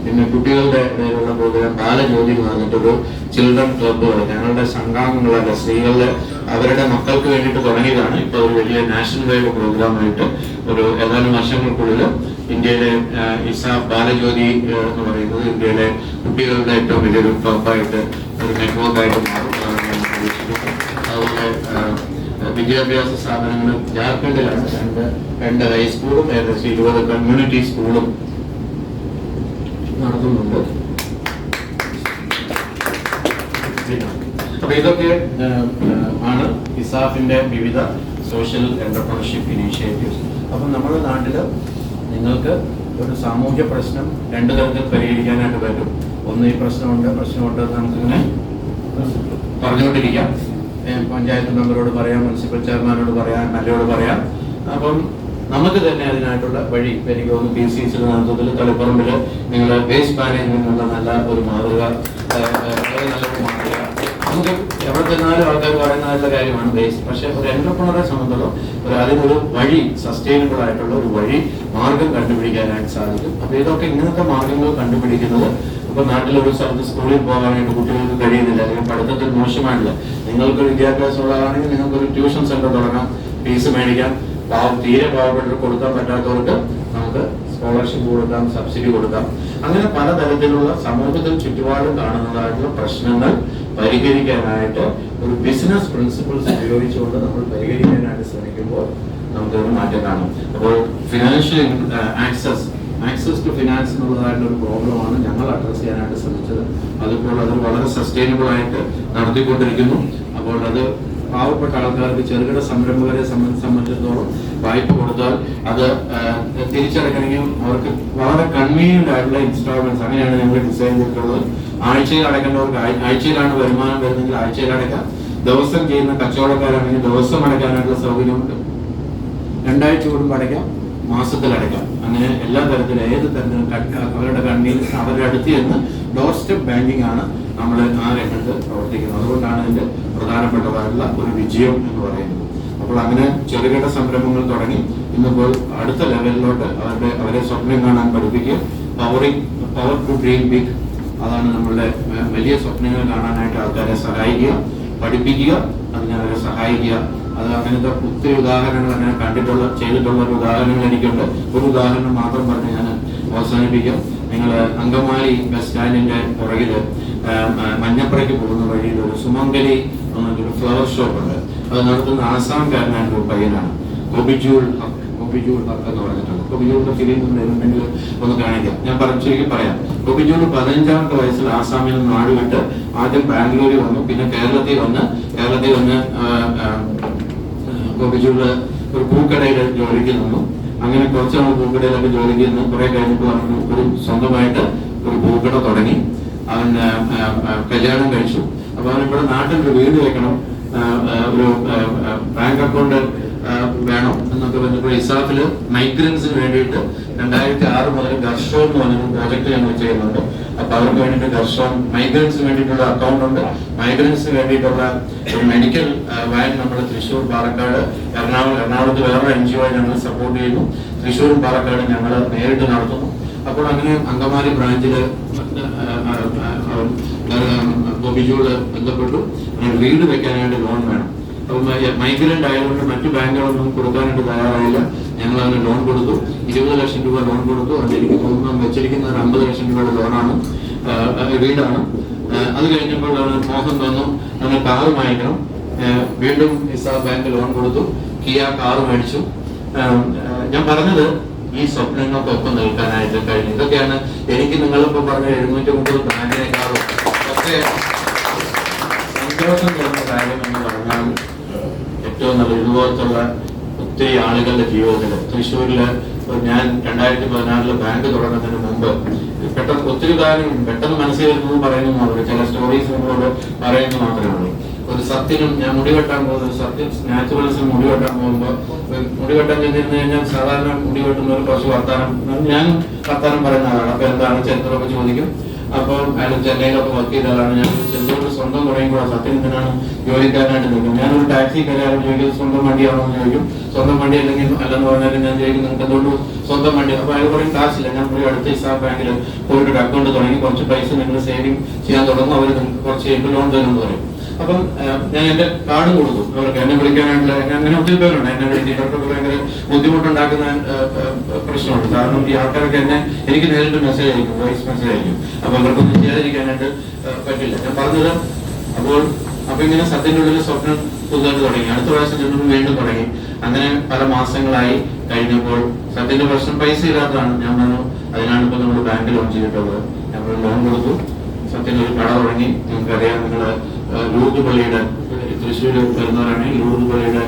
പിന്നെ കുട്ടികളുടെ ഇടയിലുള്ള പ്രോഗ്രാം ബാലജ്യോതി എന്ന് പറഞ്ഞിട്ടൊരു ചിൽഡ്രൻ ക്ലബ്ബുകൾ ഞങ്ങളുടെ സംഘാംഗങ്ങളല്ല സ്ത്രീകളുടെ അവരുടെ മക്കൾക്ക് വേണ്ടിയിട്ട് തുടങ്ങിയതാണ്. ഇപ്പോൾ ഒരു വലിയ നാഷണൽ വൈഡ് പ്രോഗ്രാമായിട്ട് ഒരു ഏതാനും വർഷങ്ങൾക്കുള്ളിൽ ഇന്ത്യയിലെ ഇസാഫ് ബാലജ്യോതി എന്ന് പറയുന്നത് ഇന്ത്യയിലെ കുട്ടികളുടെ ഏറ്റവും വലിയൊരു ടോപ്പായിട്ട് ഒരു നെറ്റ്വർക്കായിട്ട് മാറും. അതുപോലെ വിദ്യാഭ്യാസ സ്ഥാപനങ്ങൾ ജാർഖണ്ഡിലാണ് രണ്ട് ഹൈസ്കൂളും ഏകദേശം 20 കമ്മ്യൂണിറ്റി സ്കൂളും നടത്തുന്നുണ്ട്. അപ്പൊ ഇതൊക്കെ ആണ് ഇസാഫിന്റെ വിവിധ സോഷ്യൽ എന്റർപ്രണർഷിപ്പ് ഇനീഷ്യേറ്റീവ്സ്. അപ്പം നമ്മുടെ നാട്ടില് നിങ്ങൾക്ക് ഒരു സാമൂഹ്യ പ്രശ്നം 2 തരത്തിൽ പരിഹരിക്കാനായിട്ട് പറ്റും. ഒന്ന്, ഈ പ്രശ്നമുണ്ട് നമുക്കിങ്ങനെ പറഞ്ഞുകൊണ്ടിരിക്കാം. പഞ്ചായത്ത് മെമ്പറോട് പറയാം, മുനിസിപ്പൽ ചെയർമാനോട് പറയാം, എംഎൽഎയോട് പറയാം. അപ്പം നമുക്ക് തന്നെ അതിനായിട്ടുള്ള വഴി എനിക്ക് തോന്നുന്നു PCCയുടെ നേതൃത്വത്തിൽ തളിപ്പറമ്പിൽ നിങ്ങൾ വേസ്റ്റ് മാനേജ്മെന്റിനുള്ള നല്ല ഒരു മാതൃക, നമുക്ക് എവിടെ ചെന്നാലും ആൾക്കാർ പറയുന്ന നല്ല കാര്യമാണ് വേസ്റ്റ്. പക്ഷെ ഒരു എന്റർപ്രണറെ സംബന്ധിച്ചിടത്തോളം അതിനൊരു വഴി, സസ്റ്റൈനബിൾ ആയിട്ടുള്ള ഒരു വഴി മാർഗം കണ്ടുപിടിക്കാനായിട്ട് സാധിക്കും. അപ്പൊ ഇതൊക്കെ ഇങ്ങനത്തെ മാർഗങ്ങൾ കണ്ടുപിടിക്കുന്നത് ഇപ്പൊ നാട്ടിലൊരു സ്ഥലത്ത് സ്കൂളിൽ പോകാനായിട്ട് കുട്ടികൾക്ക് കഴിയുന്നില്ല, അല്ലെങ്കിൽ പഠിത്തത്തിൽ മോശമായില്ല. നിങ്ങൾക്ക് വിദ്യാഭ്യാസമുള്ളതാണെങ്കിൽ നിങ്ങൾക്കൊരു ട്യൂഷൻ സെന്റർ തുടങ്ങാം, ഫീസ് മേടിക്കാം. തീരെ പാവപ്പെട്ടവർക്ക് കൊടുക്കാൻ പറ്റാത്തവർക്ക് നമുക്ക് സ്കോളർഷിപ്പ് കൊടുക്കാം, സബ്സിഡി കൊടുക്കാം. അങ്ങനെ പലതരത്തിലുള്ള സമൂഹത്തിൽ ചുറ്റുപാടും കാണുന്നതായിട്ടുള്ള പ്രശ്നങ്ങൾ പരിഹരിക്കാനായിട്ട് ഒരു ബിസിനസ് പ്രിൻസിപ്പിൾസ് ഉപയോഗിച്ചുകൊണ്ട് നമ്മൾ പരിഹരിക്കാനായിട്ട് ശ്രമിക്കുമ്പോൾ നമുക്കൊരു മാറ്റം കാണും. അപ്പോൾ ഫിനാൻഷ്യൽ ആക്സസ് ടു ഫിനാൻസ് എന്നുള്ളതായിട്ടുള്ള ഒരു പ്രോബ്ലമാണ് ഞങ്ങൾ അഡ്രസ് ചെയ്യാനായിട്ട് ശ്രമിച്ചത്. അതുപോലെ അത് വളരെ സസ്റ്റൈനബിൾ ആയിട്ട് നടത്തിക്കൊണ്ടിരിക്കുന്നു. അപ്പോൾ അത് പാവപ്പെട്ട ആൾക്കാർക്ക്, ചെറുകിട സംരംഭകരെ സംബന്ധിച്ചിടത്തോളം വായ്പ കൊടുത്താൽ അത് തിരിച്ചടക്കണമെങ്കിൽ അവർക്ക് വളരെ കൺവീനിയന്റ് ആയിട്ടുള്ള ഇൻസ്റ്റാൾമെന്റ്സ്, അങ്ങനെയാണ് ഞങ്ങൾ ഡിസൈൻ ചെയ്തിട്ടുള്ളത്. ആഴ്ചയിൽ അടയ്ക്കേണ്ടവർക്ക് ആഴ്ചയിലാണ് വരുമാനം വരുന്നെങ്കിൽ ആഴ്ചയിൽ അടയ്ക്കാം. ദിവസം ചെയ്യുന്ന കച്ചവടക്കാരാണെങ്കിൽ ദിവസം അടയ്ക്കാനായിട്ടുള്ള സൗകര്യമുണ്ട്. 2 ആഴ്ച കൂടുമ്പോൾ അടയ്ക്കാം, മാസത്തിൽ അടയ്ക്കാം. അങ്ങനെ എല്ലാ തരത്തിലും ഏത് തരത്തിലും അവരുടെ കൺവീനിയൻസ്, അവരുടെ അടുത്ത് ചെന്ന് ഡോർ സ്റ്റെപ്പ് ബാങ്കിങ് ആണ് നമ്മൾ ആ രംഗത്ത് പ്രവർത്തിക്കുന്നത്. അതുകൊണ്ടാണ് ഇതിന്റെ പ്രധാനപ്പെട്ടതായിട്ടുള്ള ഒരു വിജയം എന്ന് പറയുന്നത്. അപ്പോൾ അങ്ങനെ ചെറുകിട സംരംഭങ്ങൾ തുടങ്ങി ഇന്നിപ്പോൾ അടുത്ത ലെവലിലോട്ട് അവരെ സ്വപ്നം കാണാൻ പഠിപ്പിക്കുക. പവർ ടു ഡ്രീം ബിഗ്, അതാണ് നമ്മളുടെ വലിയ സ്വപ്നങ്ങൾ കാണാനായിട്ട് ആൾക്കാരെ സഹായിക്കുക, പഠിപ്പിക്കുക, അതിനെ അവരെ സഹായിക്കുക. അത് അങ്ങനത്തെ ഒത്തിരി ഉദാഹരണങ്ങൾ അങ്ങനെ ചെയ്തിട്ടുള്ള ഒരു ഉദാഹരണങ്ങൾ എനിക്കുണ്ട്. ഒരു ഉദാഹരണം മാത്രം പറഞ്ഞ് ഞാൻ അവസാനിപ്പിക്കാം. നിങ്ങൾ അങ്കമാലി ബസ് സ്റ്റാൻഡിന്റെ പുറകില് മഞ്ഞപ്പുറയ്ക്ക് പോകുന്ന വഴിയിൽ ഒരു സുമംഗലി എന്നൊരു ഫ്ലവർ ഷോപ്പ് ഉണ്ട്. അത് നടത്തുന്ന ആസാംകാരനായിട്ട് ഒരു പയ്യനാണ്, കൊബിജൂൾ ഹക്ക് എന്ന് പറഞ്ഞിട്ടുണ്ട്. കൊബിജൂളിന്റെ ഫിലിം ഉണ്ടെങ്കിൽ ഒന്ന് കാണിക്കാം. ഞാൻ ശരിക്കും പറയാം. കൊബിജൂൾ 15ാമത്തെ വയസ്സിൽ ആസാമിൽ നിന്ന് നാട് വിട്ട് ആദ്യം ബാംഗ്ലൂരിൽ വന്നു, പിന്നെ കേരളത്തിൽ വന്ന് കൊബിജൂള് ഒരു പൂക്കടയിൽ ജോലിക്ക് നിന്നു. അങ്ങനെ കുറച്ച് നാൾ പൂക്കടയിലൊക്കെ ജോലിക്ക് നിന്ന് കുറെ കഴിഞ്ഞിട്ട് ഒരു സ്വന്തമായിട്ട് ഒരു പൂക്കട തുടങ്ങി. അവൻ കല്യാണം കഴിച്ചു. അപ്പൊ അവനിവിടെ നാട്ടിൽ ഒരു വീട് വെക്കണം, ഒരു ബാങ്ക് അക്കൗണ്ട് വേണം എന്നൊക്കെ പറഞ്ഞപ്പോൾ ഇസാഫില് മൈഗ്രൻസിന് വേണ്ടിയിട്ട് 2006 മുതൽ ഗർഷോൺ എന്ന് പറഞ്ഞൊരു പ്രോജക്ട് ഞങ്ങൾ ചെയ്യുന്നുണ്ട്. അപ്പൊ അവർക്ക് വേണ്ടിയിട്ട് ഗർഷോൺ മൈഗ്രൻസിന് വേണ്ടിയിട്ടുള്ള അക്കൗണ്ട് ഉണ്ട്. മൈഗ്രൻസിന് വേണ്ടിയിട്ടുള്ള ഒരു മെഡിക്കൽ വാൻ നമ്മൾ തൃശ്ശൂർ, പാലക്കാട്, എറണാകുളത്ത് വേറെ NGO ഞങ്ങൾ സപ്പോർട്ട് ചെയ്യുന്നു. തൃശ്ശൂരും പാലക്കാടും ഞങ്ങൾ നേരിട്ട് നടത്തുന്നു. അപ്പോൾ അങ്ങനെ അങ്കമാലി ബ്രാഞ്ചില് ബോബിജോട് ബന്ധപ്പെട്ടു. വീട് വെക്കാനായിട്ട് ലോൺ വേണം. അപ്പം മൈഗ്രന്റ് ആയതുകൊണ്ട് മറ്റു ബാങ്കുകളൊന്നും കൊടുക്കാനായിട്ട് തയ്യാറായില്ല. ഞങ്ങൾ അതിന് ലോൺ കൊടുത്തു, 20 ലക്ഷം രൂപ ലോൺ കൊടുത്തു. അത് എനിക്ക് തോന്നുന്നു വെച്ചിരിക്കുന്ന ഒരു 50 ലക്ഷം രൂപയുടെ ലോണാണ്, വീടാണ്. അത് കഴിഞ്ഞപ്പോൾ മോഹൻ തന്നു, നമ്മൾ കാറ് വാങ്ങിക്കണം. വീണ്ടും ഇസാഫ് ബാങ്ക് ലോൺ കൊടുത്തു, കിയ കാറ് മേടിച്ചു. ഞാൻ പറഞ്ഞത് ഈ സ്വപ്നങ്ങൾക്കൊപ്പം നിൽക്കാനായിട്ട് കഴിഞ്ഞു. ഇതൊക്കെയാണ് എനിക്ക് നിങ്ങളിപ്പോൾ പറഞ്ഞ 730 ബ്രാൻഡിനേക്കാളും ഒക്കെ സന്തോഷം തരുന്ന കാര്യം എന്ന് പറഞ്ഞാൽ ഏറ്റവും നല്ല ഇതുപോലത്തുള്ള ഒത്തിരി ആളുകളുടെ ജീവിതത്തിൽ. തൃശ്ശൂരില് ഞാൻ 2014 ബാങ്ക് തുടങ്ങുന്നതിന് മുമ്പ് പെട്ടെന്ന് ഒത്തിരി കാര്യം പെട്ടെന്ന് മനസ്സിൽ വരുന്നത് പറയുന്നത് മാത്രമേ, ചില സ്റ്റോറീസ് നമ്മളോട് പറയുന്നത് മാത്രമേ ഉള്ളൂ. ഒരു സത്യനും ഞാൻ മുടിവെട്ടാൻ പോകുന്നത്, സത്യം നാച്ചുറൽസിന് മുടിവെട്ടാൻ പോകുമ്പോൾ മുടിവെട്ടാൻ ചെന്നിരുന്നു കഴിഞ്ഞാൽ സാധാരണ മുടിവെട്ടുന്നവർ കുറച്ച് ഞാൻ വർത്താനം പറയുന്ന ആളാണ്. അപ്പൊ എന്താണ് ചരിത്രമൊക്കെ ചോദിക്കും. അപ്പോൾ അയാൾ ചെന്നൈയിലൊക്കെ വർക്ക് ചെയ്ത ആളാണ്. ഞാൻ ചെന്നൈയിൽ സ്വന്തം തുടങ്ങിയപ്പോൾ സത്യം എന്തിനാണ് ജോലിക്കാരനായിട്ട് നിൽക്കും. ഞാനൊരു ടാക്സി കയറാൻ ചോദിക്കും സ്വന്തം വണ്ടിയാണോ എന്ന് ചോദിക്കും. സ്വന്തം വണ്ടി അല്ലെങ്കിൽ അല്ലെന്ന് പറഞ്ഞാൽ ഞാൻ ചോദിക്കും നിങ്ങൾക്ക് എന്തുകൊണ്ട് സ്വന്തം വണ്ടി. അപ്പൊ അയാൾ പറയും കാശില്ല. ഞാൻ പോയി അടുത്ത ഇസാഫ് ബാങ്കിൽ പോയിട്ട് ഒരു അക്കൗണ്ട് തുടങ്ങി കുറച്ച് പൈസ നിങ്ങൾ സേവിങ് ചെയ്യാൻ തുടങ്ങും, അവർ നിങ്ങൾക്ക് കുറച്ച് ലോൺ തരുമെന്ന് പറയും. അപ്പം ഞാൻ എന്റെ കാർഡ് കൊടുത്തു അവർക്ക്, എന്നെ വിളിക്കാനായിട്ടുള്ള. അങ്ങനെ ഒത്തിരി പേരുണ്ട് എന്നെ വിളിച്ച്. ഇവർക്കൊക്കെ ഭയങ്കര ബുദ്ധിമുട്ടുണ്ടാക്കുന്ന പ്രശ്നമുണ്ട്. കാരണം ഈ ആൾക്കാരൊക്കെ എനിക്ക് നേരിട്ട് മെസ്സേജ് അയക്കും, വോയിസ് മെസ്സേജ് അയക്കും. അപ്പൊ അവർക്കൊന്നും ചെയ്യാതിരിക്കാനായിട്ട് പറ്റില്ല. ഞാൻ പറഞ്ഞത് അപ്പൊ ഇങ്ങനെ സത്യന്റെ ഉള്ളിൽ സ്വപ്നം പുതുതായിട്ട് തുടങ്ങി. അടുത്ത പ്രാവശ്യം ചെന്നപ്പോൾ വീണ്ടും തുടങ്ങി. അങ്ങനെ പല മാസങ്ങളായി കഴിഞ്ഞപ്പോൾ സത്യന്റെ പ്രശ്നം പൈസ ഇല്ലാത്തതാണ്. ഞാൻ പറഞ്ഞു അതിനാണ് ഇപ്പൊ നമ്മൾ ബാങ്ക് ലോൺ ചെയ്തിട്ടുള്ളത്. ഞങ്ങൾ ലോൺ കൊടുത്തു. സത്യൻ ഒരു കട തുടങ്ങി. നിങ്ങൾക്കറിയാം, നിങ്ങൾ ലൂർദ് പള്ളിയുടെ തൃശ്ശൂർ വരുന്നവരാണെങ്കിൽ ലൂർദ് പള്ളിയുടെ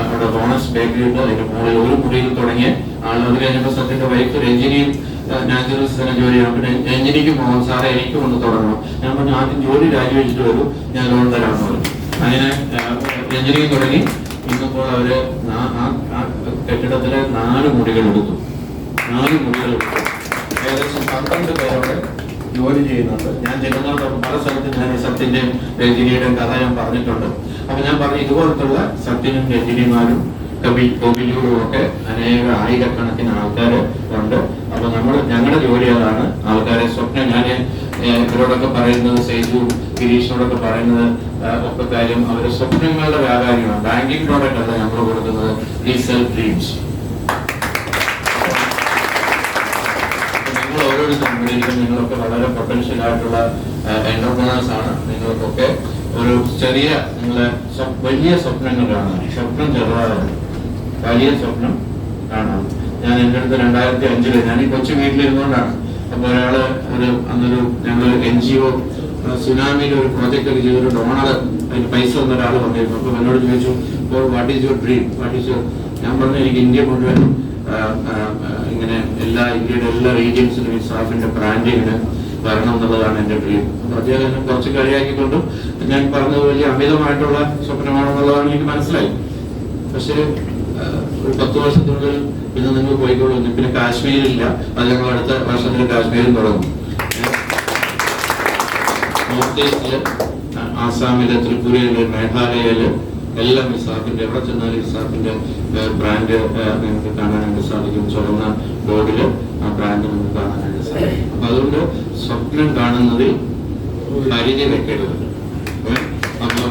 അവിടെ ബോണസ് ബേക്കറി ഉണ്ട്. അതിന്റെ മുകളിൽ ഒരു മുറിയിൽ തുടങ്ങിയ ആൾ. അത് കഴിഞ്ഞപ്പോൾ സത്യന്റെ വൈഫ് രഞ്ജിനിയും നാച്ചുറൽ തന്നെ ജോലിയാണ്. പിന്നെ രഞ്ജിനിക്കും പോകാൻ സാറേ എനിക്കും ഒന്ന് തുടങ്ങണം. ഞാൻ പറഞ്ഞു ആദ്യം ജോലി രാജിവെച്ചിട്ട് വരും, ഞാൻ ലോൺ തരാമെന്ന് പറഞ്ഞു. അങ്ങനെ രഞ്ജിനിയും തുടങ്ങി. ഇന്നിപ്പോൾ അവര് ആ കെട്ടിടത്തിലെ 4 മുറികൾ എടുത്തു. 4 മുറികൾ എടുത്തു. ഏകദേശം 12 പേരവിടെ ജോലി ചെയ്യുന്നുണ്ട്. ഞാൻ ചെല്ലുന്നതോടൊപ്പം പല സ്ഥലത്തും ഞാൻ ഈ സത്യന്റെയും രഞ്ജിനിയുടെയും കഥ ഞാൻ പറഞ്ഞിട്ടുണ്ട്. അപ്പൊ ഞാൻ പറഞ്ഞു ഇതുപോലത്തുള്ള സത്യനും രഞ്ജിനിമാരും കോബിലൂരും ഒക്കെ അനേക ആയിരക്കണക്കിന് ആൾക്കാർ ഉണ്ട്. അപ്പൊ ഞങ്ങളുടെ ജോലി അതാണ് ആൾക്കാരെ സ്വപ്നം. ഞാൻ ഇവരോടൊക്കെ പറയുന്നത്, സേജു ഗിരീഷിനോടൊക്കെ പറയുന്നത് ഒക്കെ കാര്യം, അവര് സ്വപ്നങ്ങളുടെ വ്യാപാരികളാണ്. ബാങ്കിങ് പ്രോഡക്റ്റ് അല്ല നമ്മൾ കൊടുക്കുന്നത്, ഈ സെൽഫ് ഡ്രീംസ്. നിങ്ങൾ ഓരോരുത്തരും നിങ്ങളൊക്കെ വളരെ പൊട്ടൻഷ്യൽ ആയിട്ടുള്ള എന്റർപ്രണേഴ്സ് ആണ്. നിങ്ങൾക്കൊക്കെ ഒരു ചെറിയ നിങ്ങളെ വലിയ സ്വപ്നങ്ങൾ കാണാം. സ്വപ്നം ചെറുതാണ്, വലിയ സ്വപ്നം കാണാം. ഞാൻ എൻ്റെ അടുത്ത് 2005 ഞാൻ ഈ കൊച്ചു വീട്ടിലിരുന്നുകൊണ്ടാണ്. അപ്പൊ അന്നൊരു ഞങ്ങൾ NGO സുനാമിയിൽ ഒരു പ്രോജക്റ്റ് ഒക്കെ ചെയ്തൊരു ഡോണർ അതിന് പൈസ തന്ന ഒരാൾ വന്നിരുന്നു. അപ്പൊ എന്നോട് ചോദിച്ചു, ഇപ്പോൾ what is your dream, what is your. ഞാൻ പറഞ്ഞു എനിക്ക് ഇന്ത്യ മുഴുവൻ ഇങ്ങനെ ഇന്ത്യയുടെ എല്ലാ റീജിയൻസിലും ഈ സ്റ്റാഫിന്റെ ബ്രാൻഡിങ്ങിന് വരണം എന്നുള്ളതാണ് എന്റെ ഡ്രീം. അപ്പൊ അദ്ദേഹം കുറച്ച് കളിയാക്കിക്കൊണ്ടും ഞാൻ പറഞ്ഞത് വലിയ അമിതമായിട്ടുള്ള സ്വപ്നമാണെന്നുള്ളതാണ് എനിക്ക് മനസ്സിലായി. പക്ഷേ ഒരു 10 വർഷത്തിനുള്ളിൽ പിന്നെ നിങ്ങൾ പോയിക്കോളൂ. പിന്നെ കാശ്മീരില്ല, അത് ഞങ്ങൾ അടുത്ത വർഷത്തിൽ കാശ്മീരും തുടങ്ങും. നോർത്ത് ഈസ്റ്റില്, ആസാമില്, ത്രിപുരയില്, മേഘാലയയില് എല്ലാം ഇസാഫിന്റെ, എവിടെ ചെന്നാലും ഇസാഫിന്റെ ബ്രാൻഡ് നിങ്ങൾക്ക് കാണാനായിട്ട് സാധിക്കും. ചുവന്ന ബോർഡില് ആ ബ്രാൻഡ് നിങ്ങൾക്ക് കാണാനായിട്ട് സാധിക്കും. അപ്പൊ അതുകൊണ്ട് സ്വപ്നം കാണുന്നതിൽ പരിധി വെക്കരുത്. അപ്പൊ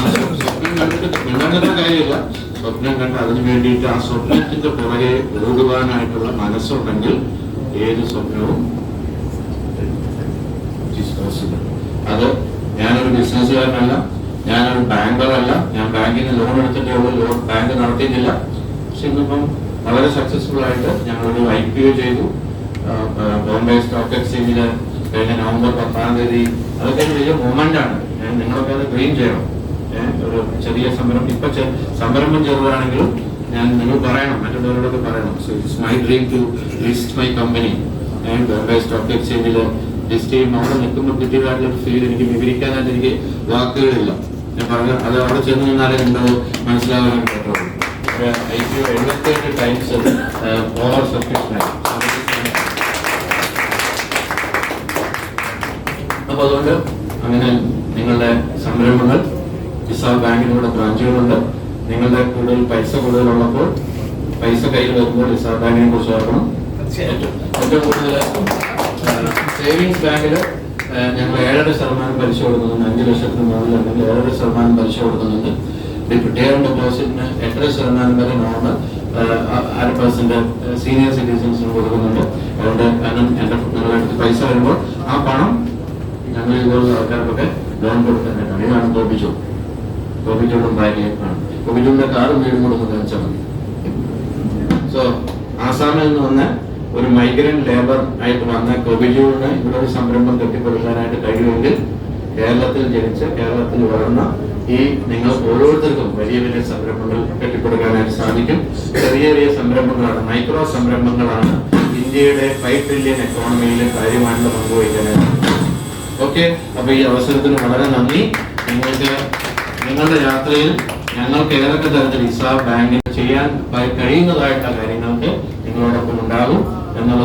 ആ സ്വപ്നം കണ്ടിട്ട് മിണ്ടാനൊരു കാര്യമില്ല. സ്വപ്നം കണ്ട് അതിനു വേണ്ടിയിട്ട് ആ സ്വപ്നത്തിന്റെ പുറകെ ഓടുവാനായിട്ടുള്ള മനസ്സുണ്ടെങ്കിൽ ഏത് സ്വപ്നവും അത്. ഞാനൊരു ബിസിനസ്സുകാരനല്ല, ഞാനൊരു ബാങ്കറല്ല, ഞാൻ ബാങ്കിൽ നിന്ന് ലോൺ എടുത്തിട്ടേ ഉള്ളൂ, ബാങ്ക് നടത്തിയിട്ടില്ല. പക്ഷെ ഇന്നിപ്പം വളരെ സക്സസ്ഫുൾ ആയിട്ട് ഞങ്ങളൊരു IPO ചെയ്തു. ബോംബെ സ്റ്റോക്ക് എക്സ്ചേഞ്ചില് കഴിഞ്ഞ നവംബർ 10-ാം തീയതി. അതൊക്കെ ഒരു വലിയ മൂവ്മെന്റ് ആണ്. നിങ്ങളൊക്കെ അത് ക്ലീൻ ചെയ്യണം. ഒരു ചെറിയ സംരംഭം, ഇപ്പൊ സംരംഭം ചെറുതാണെങ്കിലും നിങ്ങൾ പറയണം, മറ്റുള്ളവരോടൊക്കെ പറയണം. So it's my dream to list my company Bombay stock എക്സ്ചേഞ്ചിൽ ലിസ്റ്റ് ചെയ്യുമ്പോൾ അവിടെ നിൽക്കുമ്പോൾ കിട്ടിയതായിട്ടുള്ള ഫീൽ എനിക്ക് വിവരിക്കാനായിട്ട് എനിക്ക് വാക്കുകളില്ല. ഞാൻ പറഞ്ഞ അത് അവിടെ ചെന്ന് നിന്നാലേ നിങ്ങളത് മനസ്സിലാകാൻ പറ്റുള്ളൂ. IPO 78 ടൈംസ് ഓവർ സബ്സ്ക്രിപ്ഷനായി. അപ്പൊ അതുകൊണ്ട് അങ്ങനെ നിങ്ങളുടെ സംരംഭങ്ങൾ റിസർവ് ബാങ്കിലൂടെ ബ്രാഞ്ചുകളുണ്ട്. നിങ്ങളുടെ കൂടുതലുള്ളപ്പോൾ പൈസ കയ്യിൽ വരുമ്പോൾ റിസർവ് ബാങ്കിനെ കുറിച്ച് ഓർക്കണം. ഏറ്റവും കൂടുതൽ സേവിങ്സ് ബാങ്കിൽ ഞങ്ങൾ 7.5% പലിശ കൊടുക്കുന്നുണ്ട്. 5 ലക്ഷത്തിന് മുകളിൽ ഉണ്ടെങ്കിൽ 7.5% പലിശ കൊടുക്കുന്നുണ്ട്. ടേം ഡെപ്പോസിറ്റിന് 8% വരെ നോർമൽ 1% സീനിയർ സിറ്റിസൺസിന് കൊടുക്കുന്നുണ്ട്. അതുകൊണ്ട് കാരണം നിങ്ങളുടെ അടുത്ത് പൈസ വരുമ്പോൾ ആ പണം ഞങ്ങൾ ഇതുപോലുള്ള ആൾക്കാർക്കൊക്കെ ലോൺ കൊടുക്കാനായിട്ടാണ്. ഇതാണ് കോബിജോടും ഭാര്യയാണ്. കോബിജോടിന്റെ കാറും വീടും കൊടുത്ത് കാണിച്ചാൽ മതി. സോ ആസാമിൽ നിന്ന് വന്ന ഒരു മൈഗ്രന്റ് ലേബർ ആയിട്ട് വന്ന കോബിജോടിന് ഇവിടെ ഒരു സംരംഭം കെട്ടിപ്പടുക്കാനായിട്ട് കഴിയുമെങ്കിൽ കേരളത്തിൽ ജനിച്ച് കേരളത്തിൽ വളർന്ന ഈ നിങ്ങൾ ഓരോരുത്തർക്കും വലിയ വലിയ സംരംഭങ്ങൾ കെട്ടിപ്പടുക്കാനായിട്ട് സാധിക്കും. ചെറിയ സംരംഭങ്ങളാണ്, മൈക്രോ സംരംഭങ്ങളാണ് ഇന്ത്യയുടെ 5 ട്രില്യൺ എക്കോണമിയിൽ കാര്യമായിട്ടുള്ള പങ്കുവഹിക്കാനായിട്ട്. ഓക്കെ, അപ്പൊ ഈ അവസരത്തിന് വളരെ നന്ദി. നിങ്ങളുടെ യാത്രയിൽ ഞങ്ങൾക്ക് ഏതൊക്കെ തരത്തിൽ റിസർവ് ബാങ്കിന് ചെയ്യാൻ കഴിയുന്നതായിട്ടുള്ള കാര്യങ്ങൾക്ക് നിങ്ങളോടൊപ്പം ഉണ്ടാകും എന്നുള്ളത്